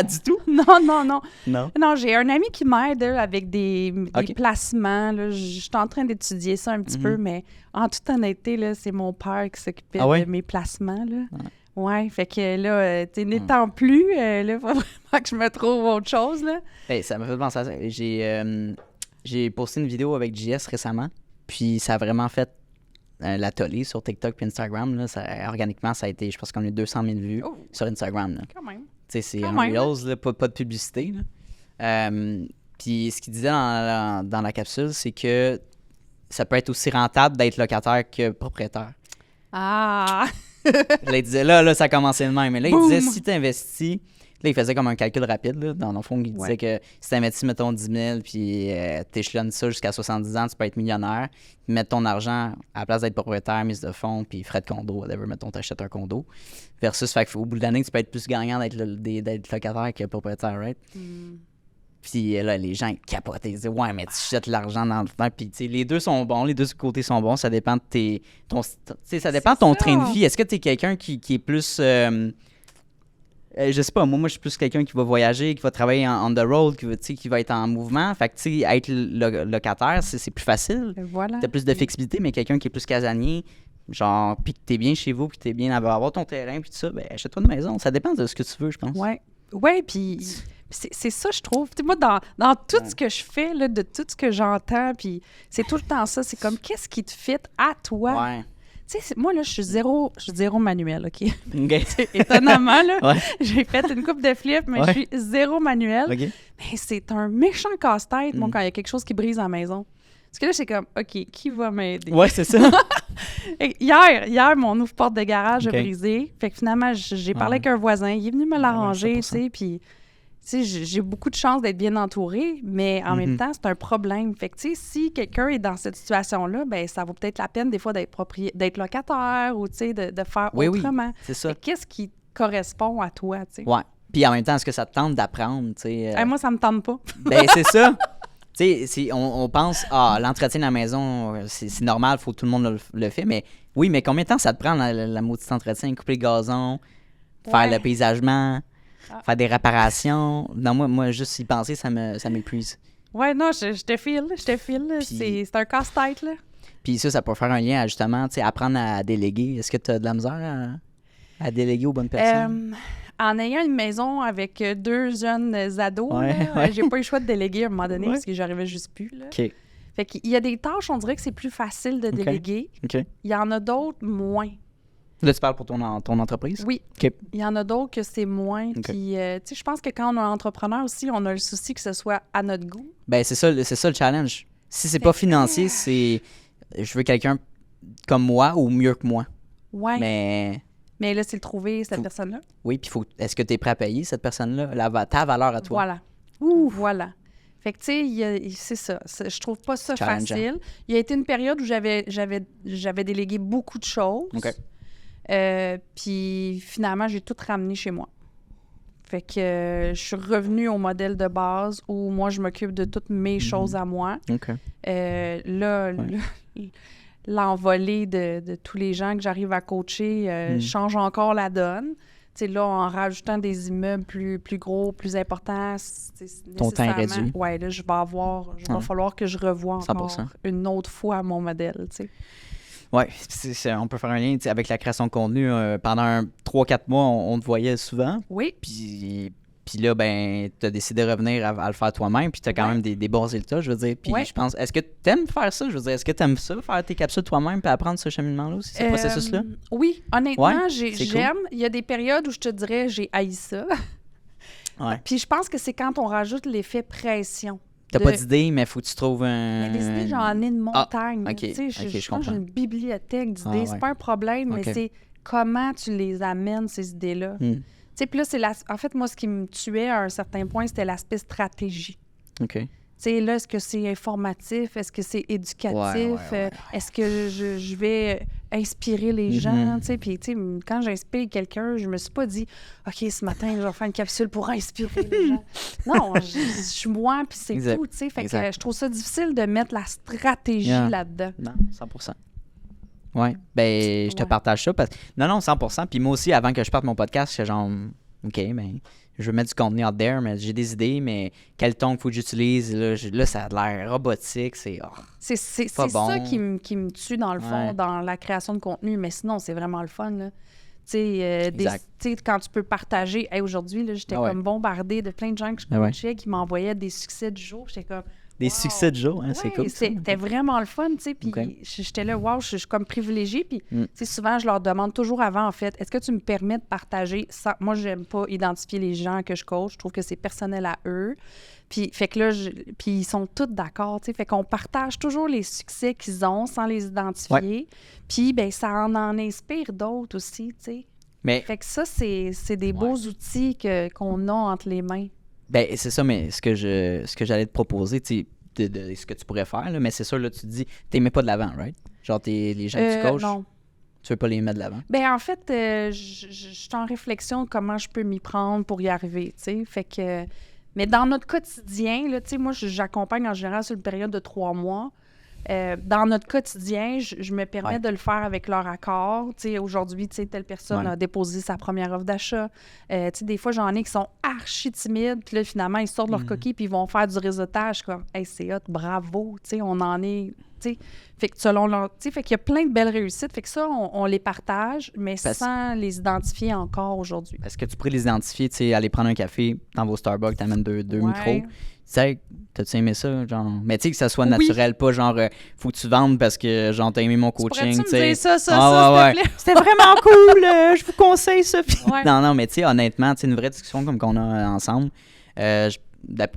Du tout? Non. Non. Non, j'ai un ami qui m'aide là, avec des Ok. placements. Là. Je suis en train d'étudier ça un petit peu, mais en toute honnêteté, là, c'est mon père qui s'occupait Ah ouais? de mes placements. Là. Ouais. Ouais, fait que là, tu sais, n'étant plus, là, il faut vraiment que je me trouve autre chose, là. Hey, ça m'a fait penser à ça. J'ai posté une vidéo avec JS récemment, puis ça a vraiment fait la tollée sur TikTok et Instagram. Là. Organiquement, ça a été, je pense qu'on a eu 200 000 vues Oh. sur Instagram. Là. Quand même. Tu sais, c'est Quand un même, Reels, là, pas de publicité. Là. Puis ce qu'il disait dans la capsule, c'est que ça peut être aussi rentable d'être locataire que propriétaire. Ah! Là, il disait, là, ça a commencé de même. Mais là, il Boum! disait, si tu investis, là, il faisait comme un calcul rapide. Là, dans le fond, il disait que si tu investis, mettons, 10 000, puis tu échelonnes ça jusqu'à 70 ans, tu peux être millionnaire. Puis mettre ton argent à la place d'être propriétaire, mise de fonds, puis frais de condo, whatever, mettons, tu achètes un condo. Versus, fait qu'au bout de l'année, tu peux être plus gagnant d'être locataire que propriétaire, right? Puis là, les gens ils capotent. Ils disent, ouais, mais tu jettes l'argent dans le temps. Puis, tu sais, les deux sont bons, les deux côtés sont bons. Ça dépend de ça dépend de ton train de vie. Est-ce que tu es quelqu'un qui est plus. Je sais pas, moi, je suis plus quelqu'un qui va voyager, qui va travailler on the road, qui va être en mouvement. Fait que, tu sais, être locataire, c'est plus facile. Voilà. T'as plus de flexibilité, mais quelqu'un qui est plus casanier, genre, puis que t'es bien chez vous, puis que t'es bien à avoir ton terrain, puis tout ça, ben, achète-toi une maison. Ça dépend de ce que tu veux, je pense. Ouais, puis c'est ça, je trouve. Tu sais, moi, dans tout ce que je fais, là, de tout ce que j'entends, puis c'est tout le temps ça. C'est comme, qu'est-ce qui te fit à toi? Ouais. Tu sais, moi, là, je suis zéro manuel, OK? OK. Étonnamment, là, Ouais. j'ai fait une coupe de flip, mais je suis zéro manuel. OK. Mais c'est un méchant casse-tête, moi, quand il y a quelque chose qui brise à la maison. Parce que là, c'est comme, OK, qui va m'aider? Ouais, c'est ça. Hier, mon ouvre-porte de garage OK. a brisé. Fait que finalement, j'ai parlé avec un voisin. Il est venu me l'arranger, tu sais, puis... Tu sais, j'ai beaucoup de chance d'être bien entourée, mais en même temps, c'est un problème. Fait que, tu sais, si quelqu'un est dans cette situation-là, ben ça vaut peut-être la peine, des fois, d'être locataire ou, tu sais, de faire autrement. Oui, c'est ça. Fait que qu'est-ce qui correspond à toi, tu sais? Ouais. Puis en même temps, est-ce que ça te tente d'apprendre, tu sais? Moi, ça me tente pas. Ben, c'est ça. Tu sais, on pense, l'entretien de la maison, c'est normal, faut que tout le monde le fait, mais oui, mais combien de temps ça te prend, la maudite entretien? Couper le gazon, faire le paysagement, faire des réparations? Non, moi juste y penser, ça m'épuise. Ouais, non, je te file. Puis- C'est un casse-tête, là. Puis ça peut faire un lien à, justement, tu sais, apprendre à déléguer. Est-ce que tu as de la misère à déléguer aux bonnes personnes? En ayant une maison avec 2 jeunes ados, Ouais, là, ouais. j'ai pas eu le choix de déléguer à un moment donné Ouais. parce que j'arrivais juste plus. Là. OK. Fait qu'il y a des tâches, on dirait que c'est plus facile de déléguer. OK. Il y en a d'autres moins. Là, tu parles pour ton entreprise? Oui. OK. Il y en a d'autres que c'est moins. OK. Puis, tu sais, je pense que quand on est entrepreneur aussi, on a le souci que ce soit à notre goût. Ben, c'est ça le challenge. Si c'est pas financier, c'est... Je veux quelqu'un comme moi ou mieux que moi. Ouais. Mais là, c'est le trouver, cette Faut- personne-là. Oui, puis est-ce que tu es prêt à payer cette personne-là, ta valeur à toi? Voilà. Voilà. Fait que, tu sais, c'est ça. Je trouve pas ça Challengeant. facile. Il y a été une période où j'avais délégué beaucoup de choses. OK. Puis finalement, j'ai tout ramené chez moi. Fait que je suis revenue au modèle de base où moi, je m'occupe de toutes mes choses à moi. OK. L'envolée de tous les gens que j'arrive à coacher change encore la donne. Tu sais, là, en rajoutant des immeubles plus gros, plus importants, Ton temps est nécessairement, réduit. ouais, là, va falloir que je revoie encore 100%. une autre fois mon modèle, tu sais. Oui, on peut faire un lien tu sais, avec la création de contenu. Pendant 3-4 mois, on te voyait souvent. Oui. Puis là, ben, tu as décidé de revenir à le faire toi-même. Puis tu as quand même des bons résultats, je veux dire. Puis je pense, est-ce que tu aimes faire ça? Je veux dire, est-ce que tu aimes ça, faire tes capsules toi-même puis apprendre ce cheminement-là aussi, ce processus-là? Oui, honnêtement, Ouais, c'est j'aime. Il y a des périodes où je te dirais j'ai haï ça. Ouais. Puis je pense que c'est quand on rajoute l'effet pression. T'as pas d'idée, mais faut que tu trouves un... Mais des idées, j'en ai une montagne. OK, Tu sais, OK, je je pense que j'ai comprends. une bibliothèque d'idées. Ouais. C'est pas un problème, mais OK. c'est comment tu les amènes, ces idées-là. Tu sais, puis là, en fait, moi, ce qui me tuait à un certain point, c'était l'aspect stratégie. OK. Tu sais, là, est-ce que c'est informatif? Est-ce que c'est éducatif? Est-ce que je vais inspirer les gens? Tu sais, puis, tu sais, quand j'inspire quelqu'un, je me suis pas dit, OK, ce matin, je vais faire une capsule pour inspirer les gens. Non, je suis moi, puis c'est tout, tu sais. Fait que je trouve ça difficile de mettre la stratégie là-dedans. Non, 100%. Oui, ben je te partage ça. Non, 100%. Puis moi aussi, avant que je parte mon podcast, j'étais genre, OK, ben je veux mettre du contenu out there, mais j'ai des idées, mais quel ton il faut que j'utilise? Là, ça a l'air robotique, c'est pas bon. Ça qui me tue, dans le fond, dans la création de contenu. Mais sinon, c'est vraiment le fun, là. Tu sais, quand tu peux partager... Hey, aujourd'hui, là, j'étais comme bombardée de plein de gens que je coachais qui m'envoyaient des succès du jour. J'étais comme... Des succès de jour, hein, c'est cool. C'était vraiment le fun, tu sais. Puis j'étais là, wow, je suis comme privilégiée. Puis, tu sais, souvent, je leur demande toujours avant, en fait, est-ce que tu me permets de partager ça? Moi, j'aime pas identifier les gens que je coach. Je trouve que c'est personnel à eux. Puis, fait que là, puis ils sont tous d'accord, tu sais. Fait qu'on partage toujours les succès qu'ils ont sans les identifier. Puis, ben ça en inspire d'autres aussi, tu sais. Mais... Fait que ça, c'est des beaux outils qu'on a entre les mains. Ben c'est ça, mais ce que j'allais te proposer, tu sais, de ce que tu pourrais faire, là, mais c'est sûr, là, tu te dis, tu les mets pas de l'avant, right? Genre, les gens que tu coaches, non. Tu veux pas les mettre de l'avant? Ben en fait, je suis en réflexion de comment je peux m'y prendre pour y arriver, tu sais. Fait que... Mais dans notre quotidien, là, tu sais, moi, j'accompagne en général sur une période de 3 mois. Dans notre quotidien, je me permets de le faire avec leur accord. Tu sais, aujourd'hui, tu sais, telle personne a déposé sa première offre d'achat. Tu sais, des fois, j'en ai qui sont archi timides, puis là, finalement, ils sortent de leur coquille, puis ils vont faire du réseautage, comme « Hey, c'est hot, bravo! » Tu sais, on en est... Tu sais, fait que selon leur... Tu sais, fait qu'il y a plein de belles réussites. Fait que ça, on les partage, mais sans les identifier encore aujourd'hui. Est-ce que tu pourrais les identifier, tu sais, aller prendre un café dans vos Starbucks, t'amènes deux micros? Tu sais, t'as-tu aimé ça? Genre... Mais tu sais, que ça soit naturel, pas genre, faut que tu vendes parce que, genre, t'as aimé mon coaching, tu sais. Me dire ça, s'il te plaît? C'était vraiment cool, je vous conseille ça. Non, mais tu sais, honnêtement, c'est une vraie discussion comme qu'on a ensemble.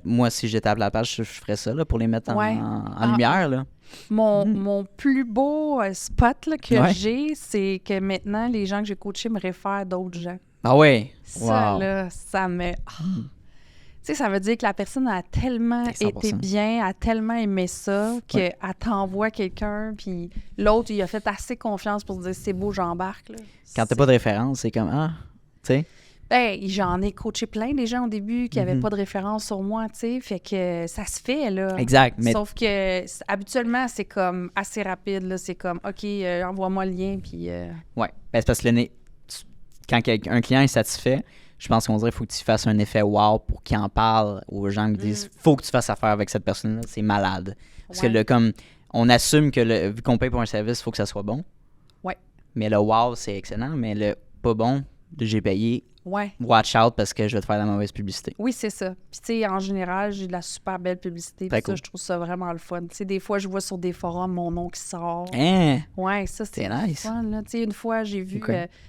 Moi, si j'étais à la page, je ferais ça, là, pour les mettre en lumière, là. Mon plus beau spot là, que j'ai, c'est que maintenant, les gens que j'ai coachés me réfèrent d'autres gens. Ah ouais? Ça, là, ça me... Tu sais, ça veut dire que la personne a tellement été bien, a tellement aimé ça, qu'elle t'envoie quelqu'un, puis l'autre, il a fait assez confiance pour se dire « c'est beau, j'embarque ». Quand t'as pas de référence, c'est comme « ah », tu sais. Ben, j'en ai coaché plein des gens au début qui n'avaient pas de référence sur moi, tu sais, fait que ça se fait, là. Exact. Mais... Sauf que, habituellement, c'est comme assez rapide, là, c'est comme « OK, envoie-moi le lien », puis... Ouais, ben, c'est parce que quand un client est satisfait, je pense qu'on dirait qu'il faut que tu fasses un effet wow pour qu'il en parle aux gens qui disent « faut que tu fasses affaire avec cette personne-là, c'est malade ». Parce que comme on assume que vu qu'on paye pour un service, il faut que ça soit bon. Ouais. Mais le wow, c'est excellent, mais le pas bon, j'ai payé. Watch out parce que je vais te faire de la mauvaise publicité. Oui, c'est ça. Puis, tu sais, en général, j'ai de la super belle publicité. Puis ça, je trouve ça vraiment le fun. Tu sais, des fois, je vois sur des forums mon nom qui sort. Hein? Ouais, ça, c'est nice. Fun, là. Tu sais, une fois, j'ai vu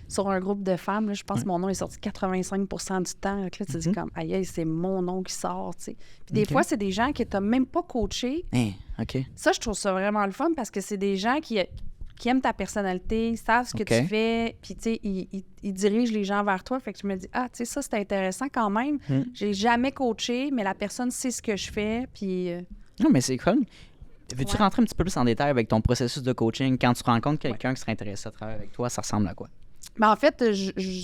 sur un groupe de femmes, là, je pense que mon nom est sorti 85% du temps. Là, tu te dis comme, aïe, c'est mon nom qui sort, tu sais. Puis des fois, c'est des gens qui t'ont même pas coaché. Hein, OK. Ça, je trouve ça vraiment le fun parce que c'est des gens qui aiment ta personnalité, savent ce que tu fais, puis, tu sais, ils dirigent les gens vers toi. Fait que je me dis, tu sais, ça, c'est intéressant quand même. J'ai jamais coaché, mais la personne sait ce que je fais, puis... Non, mais c'est fun. Veux-tu rentrer un petit peu plus en détail avec ton processus de coaching? Quand tu rencontres quelqu'un qui serait intéressé à travailler avec toi, ça ressemble à quoi? Ben, en fait,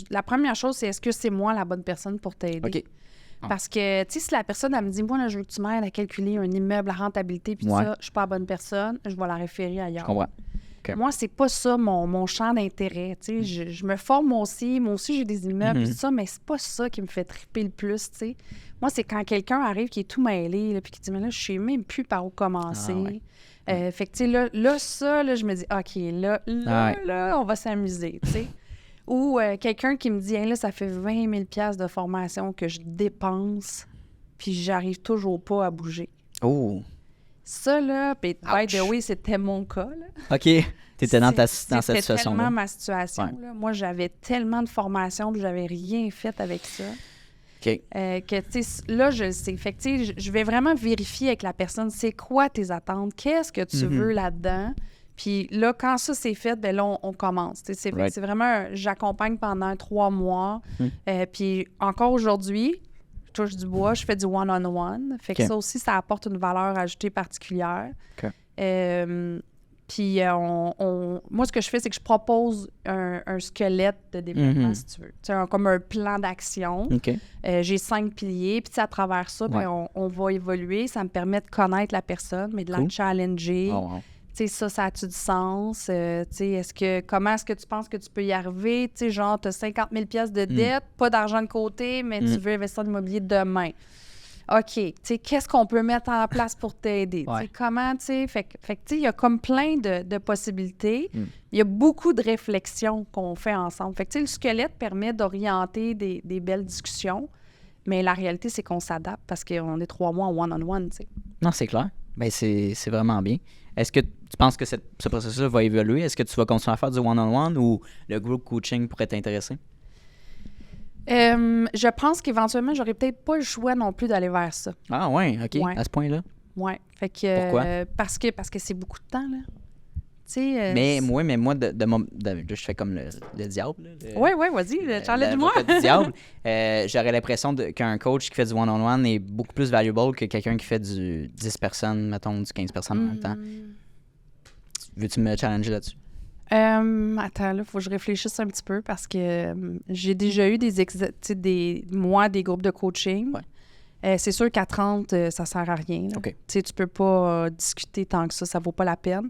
la première chose, c'est est-ce que c'est moi la bonne personne pour t'aider? OK. Parce que, tu sais, si la personne, elle me dit, moi, là, je veux que tu m'aides à calculer un immeuble à rentabilité, puis ça, je suis pas la bonne personne, je vais la référer ailleurs. Je comprends. Okay. Moi, c'est pas ça mon champ d'intérêt. Tu sais, je me forme moi aussi j'ai des immeubles et tout ça, mais c'est pas ça qui me fait triper le plus. Tu sais. Moi, c'est quand quelqu'un arrive qui est tout mêlé puis qui dit mais là, je sais même plus par où commencer. Fait que tu sais, là, ça, là, je me dis OK, là, on va s'amuser. Tu sais. Ou quelqu'un qui me dit hey, là, ça fait 20 000 $ de formation que je dépense, puis j'arrive toujours pas à bouger. Oh! Ça, là, by the way, c'était mon cas, là. OK. T'étais dans cette situation-là. C'était tellement ma situation, là. Moi, j'avais tellement de formations, puis j'avais rien fait avec ça. OK. Que, tu sais, là, je le sais. Fait que, tu sais, je vais vraiment vérifier avec la personne, c'est quoi tes attentes? Qu'est-ce que tu veux là-dedans? Puis là, quand ça, c'est fait, bien là, on commence. C'est vraiment... J'accompagne pendant 3 mois. Puis encore aujourd'hui... touche du bois, je fais du one-on-one. Fait que OK. ça aussi, ça apporte une valeur ajoutée particulière. OK. Puis moi, ce que je fais, c'est que je propose un squelette de développement, Mhm. si tu veux. Tu sais, comme un plan d'action. OK. J'ai 5 piliers. Puis tu sais, à travers ça, Ouais. ben, on va évoluer. Ça me permet de connaître la personne, mais de la Cool. challenger. Oh, wow. Tu sais, ça a-tu du sens? Tu sais, comment est-ce que tu penses que tu peux y arriver? Tu sais, genre, tu as 50 000 piastres de dette, pas d'argent de côté, mais tu veux investir en immobilier demain. OK, tu sais, qu'est-ce qu'on peut mettre en place pour t'aider? Ouais. Tu sais, comment, tu sais, fait que, tu sais, il y a comme plein de possibilités. Il y a beaucoup de réflexions qu'on fait ensemble. Fait que, tu sais, le squelette permet d'orienter des belles discussions, mais la réalité, c'est qu'on s'adapte parce qu'on est 3 mois en one-on-one, tu sais. Non, c'est clair. Ben, c'est vraiment bien. Est-ce que tu penses que ce processus-là va évoluer? Est-ce que tu vas continuer à faire du one-on-one ou le group coaching pourrait t'intéresser? Je pense qu'éventuellement, j'aurais peut-être pas le choix non plus d'aller vers ça. Ah ouais, OK, Ouais. à ce point-là. Ouais. Fait que, Pourquoi? Parce que c'est beaucoup de temps, là. Tu sais. Mais moi, je fais comme le diable. Oui, vas-y, challenge-moi. L'avocat du diable. J'aurais l'impression qu'un coach qui fait du one-on-one est beaucoup plus valuable que quelqu'un qui fait du 10 personnes, mettons, du 15 personnes en même temps. Veux-tu me challenger là-dessus? Attends, là, faut que je réfléchisse un petit peu parce que j'ai déjà eu des groupes de coaching. Ouais. C'est sûr qu'à 30, ça sert à rien. Là. OK. Tu sais, tu peux pas discuter tant que ça vaut pas la peine.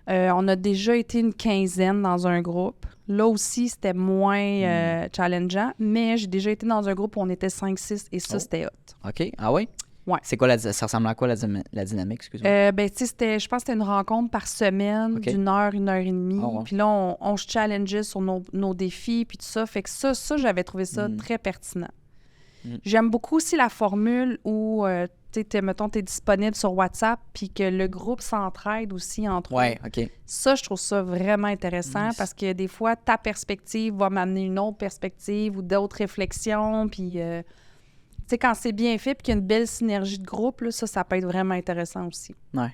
On a déjà été une quinzaine dans un groupe. Là aussi, c'était moins challengeant, mais j'ai déjà été dans un groupe où on était 5-6 et ça, Oh. c'était hot. OK. Ah oui? Ouais. C'est quoi ça ressemble à quoi la dynamique, excuse-moi? Ben, tu sais, je pense que c'était une rencontre par semaine, OK. d'une heure, 1h30. Oh, wow. Puis là, on se challengeait sur nos défis, puis tout ça. Fait que ça j'avais trouvé ça très pertinent. J'aime beaucoup aussi la formule où, tu sais, mettons, tu es disponible sur WhatsApp, puis que le groupe s'entraide aussi entre eux. Ouais, OK. Ça, je trouve ça vraiment intéressant parce que des fois, ta perspective va m'amener une autre perspective ou d'autres réflexions. Puis, tu sais, quand c'est bien fait puis qu'il y a une belle synergie de groupe, là, ça peut être vraiment intéressant aussi. Ouais.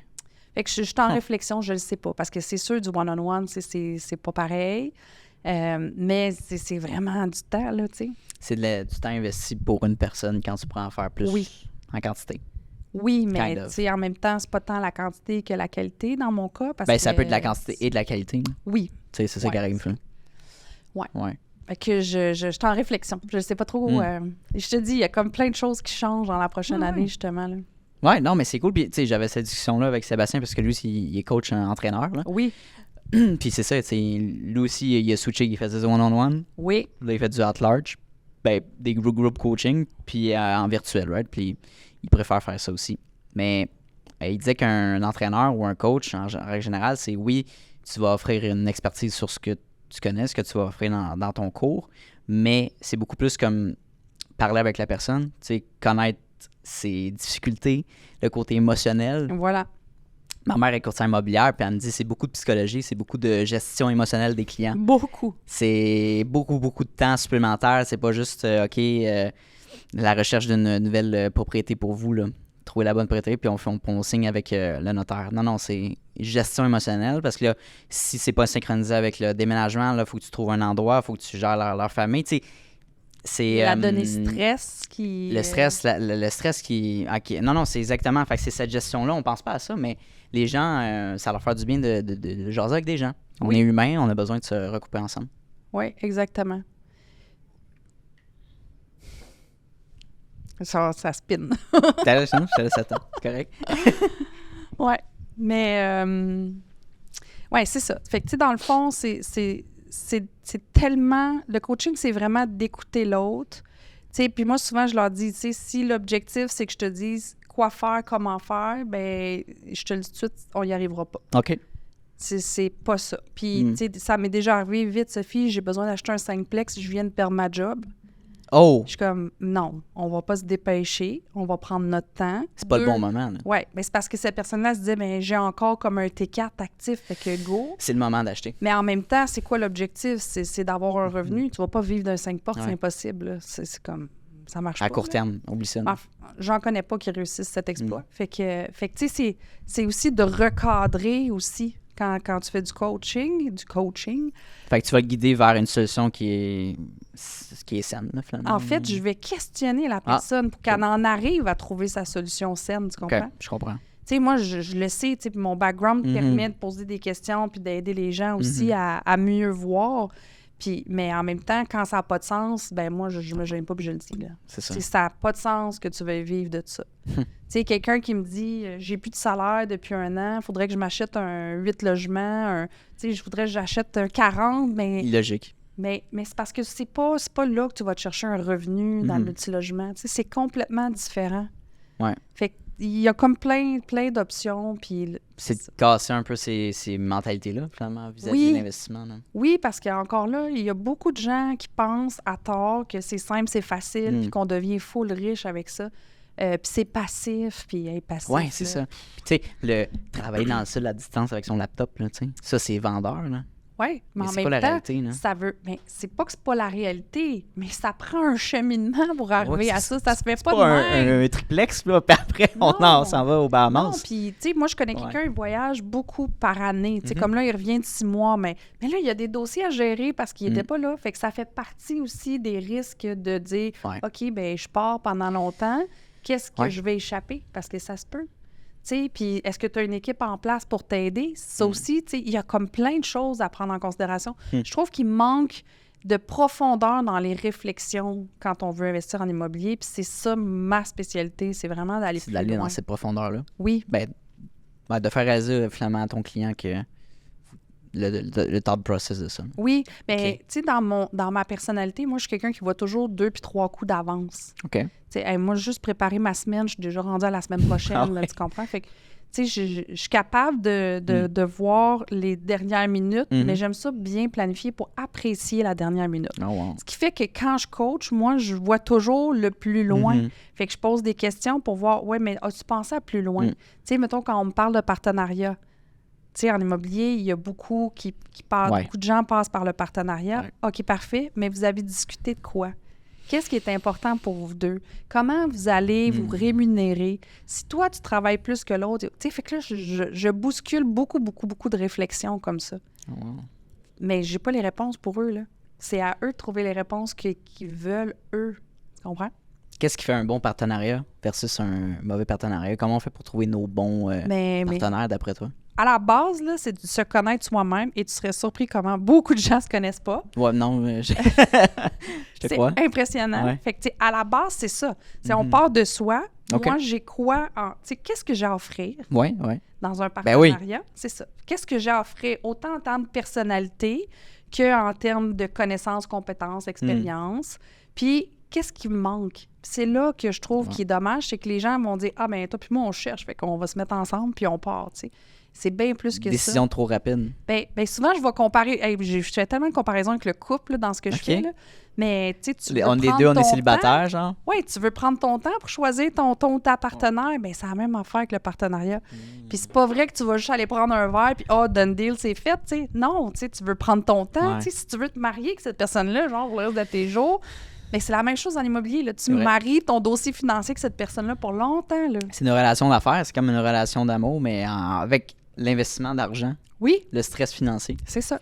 Fait que je suis en réflexion, je le sais pas. Parce que c'est sûr, du one-on-one, c'est pas pareil. Mais c'est vraiment du temps, là, tu sais. C'est du temps investi pour une personne quand tu pourrais en faire plus en quantité. Oui, mais Kind of. tu sais, en même temps, c'est pas tant la quantité que la qualité dans mon cas. Parce Ben, ça que, peut être de la quantité et de la qualité. Tu Oui. sais, c'est ça qui arrive. Là. Ouais. Fait que je suis en réflexion. Je sais pas trop. Je te dis, il y a comme plein de choses qui changent dans la prochaine année, justement. Là. Ouais, non, mais c'est cool. Puis, tu sais, j'avais cette discussion-là avec Sébastien parce que lui, il est coach entraîneur. Là. Oui. Puis c'est ça, tu sais, lui aussi, il a switché, il faisait du one-on-one. Oui. Là, il fait du at-large. Ben, des group coaching, puis en virtuel, right? Puis il préfère faire ça aussi. Mais il disait qu'un entraîneur ou un coach, en règle générale, c'est oui, tu vas offrir une expertise sur ce que tu connais, ce que tu vas offrir dans ton cours, mais c'est beaucoup plus comme parler avec la personne, tu sais, connaître ses difficultés, le côté émotionnel. Voilà. Ma mère est courtière immobilière, puis elle me dit c'est beaucoup de psychologie, c'est beaucoup de gestion émotionnelle des clients. Beaucoup. C'est beaucoup de temps supplémentaire. C'est pas juste, la recherche d'une nouvelle propriété pour vous, là. Trouver la bonne propriété, puis on signe avec le notaire. Non, c'est gestion émotionnelle, parce que là, si c'est pas synchronisé avec le déménagement, il faut que tu trouves un endroit, il faut que tu gères leur famille. Tu sais, c'est... La donnée stress qui... Le stress, le stress qui... OK. Non, c'est exactement. Fait que c'est cette gestion-là, on pense pas à ça, mais les gens, ça leur fait du bien de jaser avec des gens. On est humain, on a besoin de se recouper ensemble. Oui, exactement. Ça spin. Je te laisse attendre. C'est correct. Ouais. Mais, ouais, c'est ça. Fait que, tu sais, dans le fond, c'est tellement... Le coaching, c'est vraiment d'écouter l'autre. Tu sais, puis moi, souvent, je leur dis, tu sais, si l'objectif, c'est que je te dise quoi faire, comment faire, ben je te le dis tout de suite, on n'y arrivera pas. OK. C'est pas ça. Puis, tu sais, ça m'est déjà arrivé, vite, Sophie, j'ai besoin d'acheter un 5plex, je viens de perdre ma job. Oh! Je suis comme, non, on va pas se dépêcher, on va prendre notre temps. C'est pas le bon moment, là. Oui, mais c'est parce que cette personne-là se disait, mais j'ai encore comme un T4 actif, fait que go. C'est le moment d'acheter. Mais en même temps, c'est quoi l'objectif? C'est d'avoir un revenu. Tu vas pas vivre d'un 5 portes, c'est impossible. Là. C'est comme, ça marche pas. À court là. terme, oublie ça. J'en connais pas qui réussissent cet exploit. Fait que tu sais, c'est aussi de recadrer aussi. quand tu fais du coaching. Fait que tu vas le guider vers une solution qui est saine, là, finalement. En fait, je vais questionner la personne pour qu'elle en arrive à trouver sa solution saine, tu comprends? OK, je comprends. Tu sais, moi, je le sais, tu sais, mon background me permet de poser des questions puis d'aider les gens aussi à mieux voir. Puis, mais en même temps, quand ça n'a pas de sens, ben moi, je me gêne pas puis je le dis, là. C'est ça. Si ça n'a pas de sens que tu veuilles vivre de ça. Tu sais, quelqu'un qui me dit « J'ai plus de salaire depuis 1 an, il faudrait que je m'achète un 8 logements, tu sais, je voudrais que j'achète un 40, mais... » Illogique. Mais c'est parce que c'est pas là que tu vas te chercher un revenu dans le multilogement. Tu sais, c'est complètement différent. Ouais. Fait que il y a comme plein d'options. Puis c'est de casser un peu ces mentalités-là, finalement, vis-à-vis de l'investissement. Là. Oui, parce qu'encore là, il y a beaucoup de gens qui pensent à tort que c'est simple, c'est facile, puis qu'on devient full riche avec ça. Puis c'est passif, puis passif. Oui, c'est ça. Puis tu sais, travailler dans le sud à distance avec son laptop, là, tu sais, ça, c'est vendeur, là. Oui, mais en c'est même pas la temps, réalité, là. ça veut... Mais c'est pas que c'est pas la réalité, mais ça prend un cheminement pour arriver à ça. Ça se fait pas de même. Un triplex, là, puis après, on s'en va aux Bahamas. Non, puis, tu sais, moi, je connais quelqu'un, il voyage beaucoup par année. Tu sais, comme là, il revient de 6 mois, mais là, il y a des dossiers à gérer parce qu'il n'était pas là. Fait que ça fait partie aussi des risques de dire, OK, ben je pars pendant longtemps. Qu'est-ce que je vais échapper? Parce que ça se peut. Puis est-ce que tu as une équipe en place pour t'aider? Ça aussi, il y a comme plein de choses à prendre en considération. Je trouve qu'il manque de profondeur dans les réflexions quand on veut investir en immobilier. Puis c'est ça ma spécialité, c'est vraiment d'aller plus loin. C'est d'aller dans cette profondeur-là? Oui. Ben, de faire réaliser finalement à ton client que le thought process de ça. Oui, mais tu sais, dans ma personnalité, moi, je suis quelqu'un qui voit toujours 2 puis 3 coups d'avance. OK. Moi, juste préparer ma semaine, je suis déjà rendue à la semaine prochaine, là, tu comprends? Fait que, tu sais, je suis capable de voir les dernières minutes, mais j'aime ça bien planifier pour apprécier la dernière minute. Oh, wow. Ce qui fait que quand je coach, moi, je vois toujours le plus loin. Fait que je pose des questions pour voir, ouais, mais as-tu pensé à plus loin? Tu sais, mettons, quand on me parle de partenariat, tu sais, en immobilier, il y a beaucoup qui parlent, beaucoup de gens passent par le partenariat. Ouais. OK, parfait, mais vous avez discuté de quoi? Qu'est-ce qui est important pour vous deux? Comment vous allez vous rémunérer? Si toi, tu travailles plus que l'autre, tu sais, fait que là, je bouscule beaucoup de réflexions comme ça. Wow. Mais j'ai pas les réponses pour eux, là. C'est à eux de trouver les réponses qu'ils veulent, eux. Tu comprends? Qu'est-ce qui fait un bon partenariat versus un mauvais partenariat? Comment on fait pour trouver nos bons partenaires, d'après toi? À la base, là, c'est de se connaître soi-même et tu serais surpris comment beaucoup de gens se connaissent pas. Ouais, non, je te crois. C'est impressionnant. Ouais. Fait que, à la base, c'est ça. On part de soi. Okay. Moi, j'ai quoi qu'est-ce que j'ai à offrir dans un partenariat? C'est ça. Qu'est-ce que j'ai à offrir autant en termes de personnalité qu'en termes de connaissances, compétences, expérience. Puis, qu'est-ce qui me manque? C'est là que je trouve qui est dommage, c'est que les gens vont dire « Ah, ben toi puis moi, on cherche, fait qu'on va se mettre ensemble, puis on part, tu sais. » C'est bien plus que ça. Décision trop rapide. Ben souvent, je vais comparer. Je fais tellement de comparaisons avec le couple là, dans ce que je fais. Là. Mais tu sais, tu veux on est deux, on est célibataires, genre? Oui, tu veux prendre ton temps pour choisir ton ou ta partenaire. Bien, c'est la même affaire avec le partenariat. Puis c'est pas vrai que tu vas juste aller prendre un verre puis done deal, c'est fait, tu sais. Non, tu sais, tu veux prendre ton temps. Tu sais, si tu veux te marier avec cette personne-là, genre, pour le reste de tes jours, mais c'est la même chose dans l'immobilier. Là. Tu maries ton dossier financier avec cette personne-là pour longtemps. Là. C'est une relation d'affaires, c'est comme une relation d'amour, mais avec l'investissement d'argent. Oui. Le stress financier. C'est ça.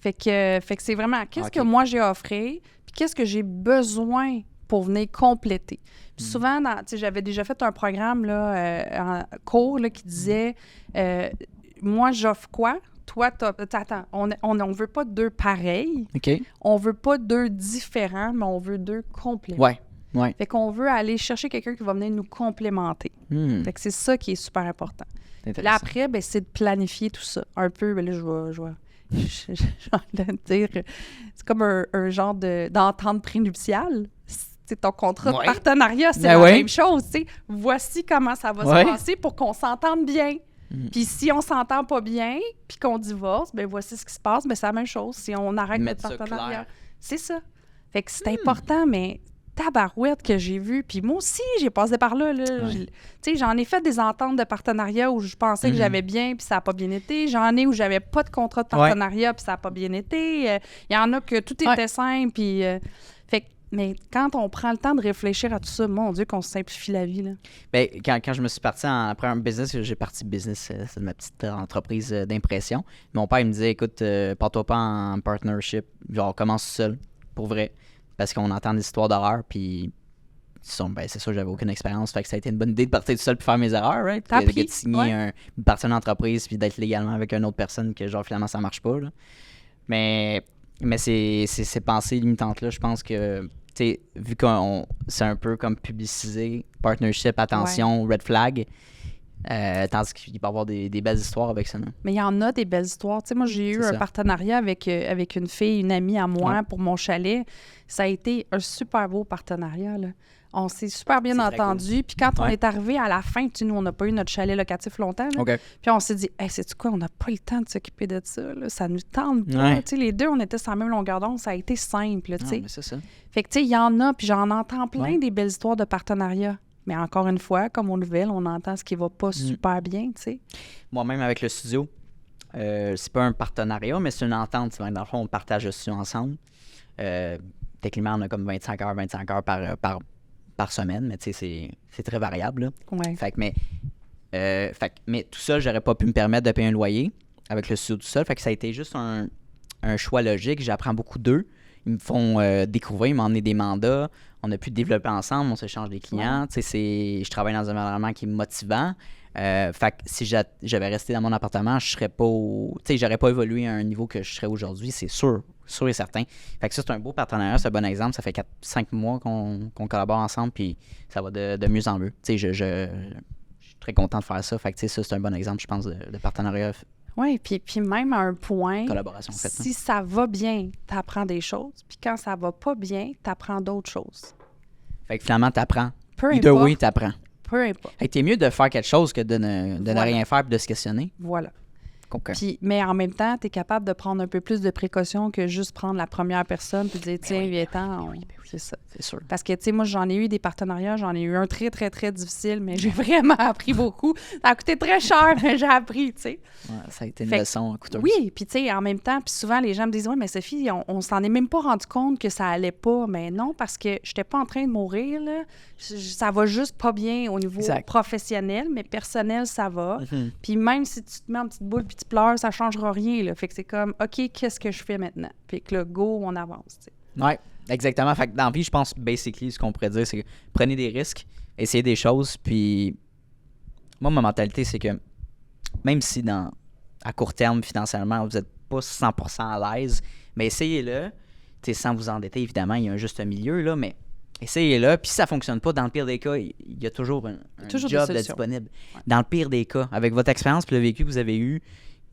Fait que c'est vraiment qu'est-ce que moi j'ai à offrir, puis qu'est-ce que j'ai besoin pour venir compléter. Puis souvent, j'avais déjà fait un programme là, en cours là, qui disait moi, j'offre quoi? Toi, attends, on veut pas 2 pareils. OK. On veut pas 2 différents, mais on veut 2 compléments. Ouais. Fait qu'on veut aller chercher quelqu'un qui va venir nous complémenter. Fait que c'est ça qui est super important. Là, après, c'est de planifier tout ça. Un peu, là, je vais dire, c'est comme un genre d'entente prénuptiale. C'est ton contrat de partenariat, c'est la même chose. T'sais. Voici comment ça va se passer pour qu'on s'entende bien. Puis si on s'entend pas bien, puis qu'on divorce, voici ce qui se passe. C'est la même chose. Si on arrête notre partenariat, c'est ça. Fait que c'est important, mais tabarouette que j'ai vu. Puis moi aussi, j'ai passé par là. Tu sais, j'en ai fait des ententes de partenariat où je pensais que j'avais bien, puis ça n'a pas bien été. J'en ai où j'avais pas de contrat de partenariat, puis ça n'a pas bien été. Il y en a que tout était simple, puis... fait que Mais quand on prend le temps de réfléchir à tout ça, mon Dieu, qu'on se simplifie la vie, là. Ben, quand je me suis parti après un business, j'ai parti business, c'est ma petite entreprise d'impression. Mon père, il me disait, écoute, pars-toi pas en partnership, genre, commence seul, pour vrai. Parce qu'on entend des histoires d'horreur, puis c'est sûr, j'avais aucune expérience. Fait que ça a été une bonne idée de partir tout seul pour faire mes erreurs, right? T'as appris, de signer partir d'une entreprise, puis d'être légalement avec une autre personne que, genre, finalement, ça marche pas, là. Mais ces pensées limitantes-là, je pense que, tu sais, vu que c'est un peu comme publiciser, partnership, attention, red flag, tandis qu'il peut y avoir des belles histoires avec ça, non? Mais il y en a des belles histoires. Tu sais, moi, j'ai eu un partenariat avec une fille, une amie à moi pour mon chalet. Ça a été un super beau partenariat, là. On s'est super bien entendu. Cool. Puis quand on est arrivé à la fin, tu sais, nous, on n'a pas eu notre chalet locatif longtemps. Là. Puis on s'est dit, hey, sais-tu quoi, on n'a pas le temps de s'occuper de ça. Là. Ça nous tente pas. Tu sais, les deux, on était sur la même longueur d'onde. Ça a été simple, tu sais. C'est ça. Fait que, tu sais, il y en a, puis j'en entends plein des belles histoires de partenariat. Mais encore une fois, comme aux nouvelles, on entend ce qui va pas super bien, tu sais. Moi-même, avec le studio, c'est pas un partenariat, mais c'est une entente. Dans le fond, on partage le studio ensemble. Techniquement, on a comme 25 heures par semaine, mais tu sais, c'est très variable. Là. Ouais. Fait que, mais tout ça, j'aurais pas pu me permettre de payer un loyer avec le studio tout seul. Fait que ça a été juste un choix logique. J'apprends beaucoup d'eux. Ils me font découvrir, ils m'ont emmené des mandats. On a pu développer ensemble, on s'échange des clients. Tu sais, je travaille dans un environnement qui est motivant. Fait que si j'avais resté dans mon appartement, je serais pas j'aurais pas évolué à un niveau que je serais aujourd'hui, c'est sûr et certain. Fait que ça, c'est un beau partenariat, c'est un bon exemple. Ça fait 4-5 mois qu'on collabore ensemble, puis ça va de mieux en mieux. Tu sais, je suis très content de faire ça. Fait que ça, c'est un bon exemple, je pense, de partenariat. Oui, puis même à un point, collaboration, en fait, si ça va bien, tu apprends des choses. Puis quand ça va pas bien, tu apprends d'autres choses. Fait que finalement, tu apprends. Peu Either importe. way, tu apprends. Peu importe. Fait que t'es mieux de faire quelque chose que de ne rien faire et de se questionner. Voilà. Okay. Puis, mais en même temps, tu es capable de prendre un peu plus de précautions que juste prendre la première personne puis dire, tiens, viens-t'en. C'est ça. C'est sûr. Parce que, tu sais, moi, j'en ai eu des partenariats. J'en ai eu un très, très, très difficile, mais j'ai vraiment appris beaucoup. Ça a coûté très cher, mais j'ai appris, tu sais. Ouais, ça a été une leçon coûteuse. Oui, puis tu sais, en même temps, puis souvent, les gens me disent, oui, mais Sophie, on s'en est même pas rendu compte que ça allait pas. Mais non, parce que j'étais pas en train de mourir, là. Ça va juste pas bien au niveau professionnel, mais personnel, ça va. Mm-hmm. Puis même si tu te mets en petite boule puis tu pleures, ça changera rien, là. Fait que c'est comme, OK, qu'est-ce que je fais maintenant? Puis que là, go, on avance, tu sais. Oui, exactement. Fait que dans la vie, je pense, basically, ce qu'on pourrait dire, c'est que prenez des risques, essayez des choses, puis moi, ma mentalité, c'est que même si à court terme, financièrement, vous n'êtes pas 100% à l'aise, mais essayez-le, sans vous endetter, évidemment, il y a un juste milieu, là, mais essayez-le, puis si ça ne fonctionne pas, dans le pire des cas, il y a toujours un job de disponible. Ouais. Dans le pire des cas, avec votre expérience et le vécu que vous avez eu,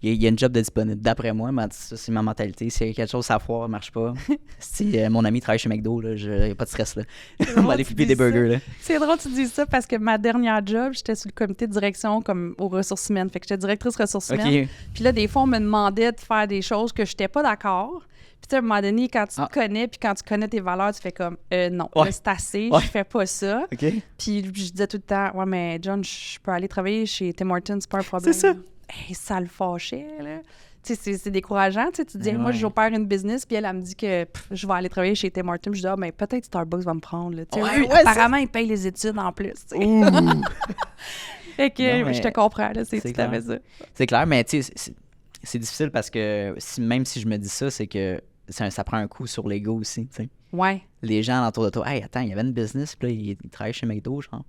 il y a une job de disponible. D'après moi, ça, c'est ma mentalité. Si quelque chose à foire ne marche pas, si mon ami travaille chez McDo, il n'y a pas de stress. Là. On va aller flipper des burgers. Là. C'est drôle que tu dises ça parce que ma dernière job, j'étais sur le comité de direction comme aux ressources humaines. Fait que j'étais directrice ressources humaines. Puis là, des fois, on me demandait de faire des choses que je n'étais pas d'accord. Puis, tu sais, à un moment donné, quand tu te connais, puis quand tu connais tes valeurs, tu fais comme, non, là, c'est assez, je fais pas ça. Okay. Puis, je disais tout le temps, ouais, mais John, je peux aller travailler chez Tim Hortons, c'est pas un problème. C'est ça. Hey, ça le fâchait, là. Tu sais, c'est décourageant. Tu te dis, moi, j'opère une business, puis elle me dit que je vais aller travailler chez Tim Hortons. Je dis, mais peut-être Starbucks va me prendre. Là. Apparemment, ils payent les études en plus. Fait que je te comprends, là, c'est tout à fait ça. C'est clair, mais tu sais, c'est difficile parce que même si je me dis ça, c'est que ça prend un coup sur l'ego aussi, tu sais. Ouais. Les gens autour de toi, hey, attends, il y avait une business, puis là, il travaille chez McDo, genre.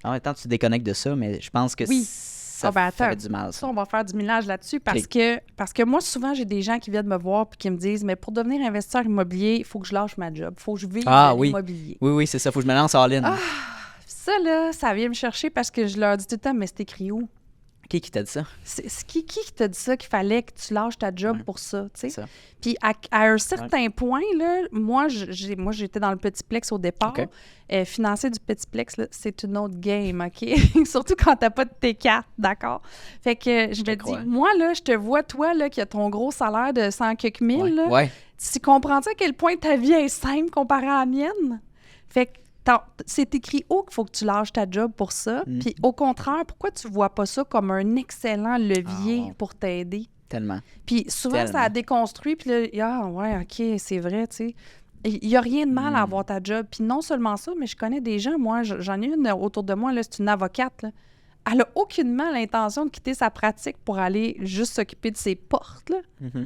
En même temps, tu te déconnectes de ça, mais je pense que ça fait du mal. Ça, on va faire du millage là-dessus parce que moi, souvent, j'ai des gens qui viennent me voir et qui me disent, mais pour devenir investisseur immobilier, il faut que je lâche ma job. Il faut que je vive de l'immobilier. Oui, c'est ça. Il faut que je me lance en ligne. Ça, là, ça vient me chercher parce que je leur dis tout le temps, mais c'est écrit où? Qui t'a dit ça? Qui t'a dit ça, qu'il fallait que tu lâches ta job pour ça, tu sais? Puis à un certain point, là, moi, j'étais dans le Petitplex au départ. Okay. Financer du Petitplex, là, c'est une autre game, OK? Surtout quand t'as pas de T4, d'accord? Fait que je me dis, moi, là, je te vois, toi, là, qui a ton gros salaire de 100 quelques mille, là, tu comprends-tu à quel point ta vie est simple comparée à la mienne? Fait que c'est écrit où qu'il faut que tu lâches ta job pour ça. Puis au contraire, pourquoi tu vois pas ça comme un excellent levier pour t'aider? Tellement. Puis souvent, ça a déconstruit. Puis là, ouais, OK, c'est vrai, tu sais. Il n'y a rien de mal à avoir ta job. Puis non seulement ça, mais je connais des gens, moi, j'en ai une autour de moi, là, c'est une avocate, là. Elle n'a aucunement l'intention de quitter sa pratique pour aller juste s'occuper de ses portes, là.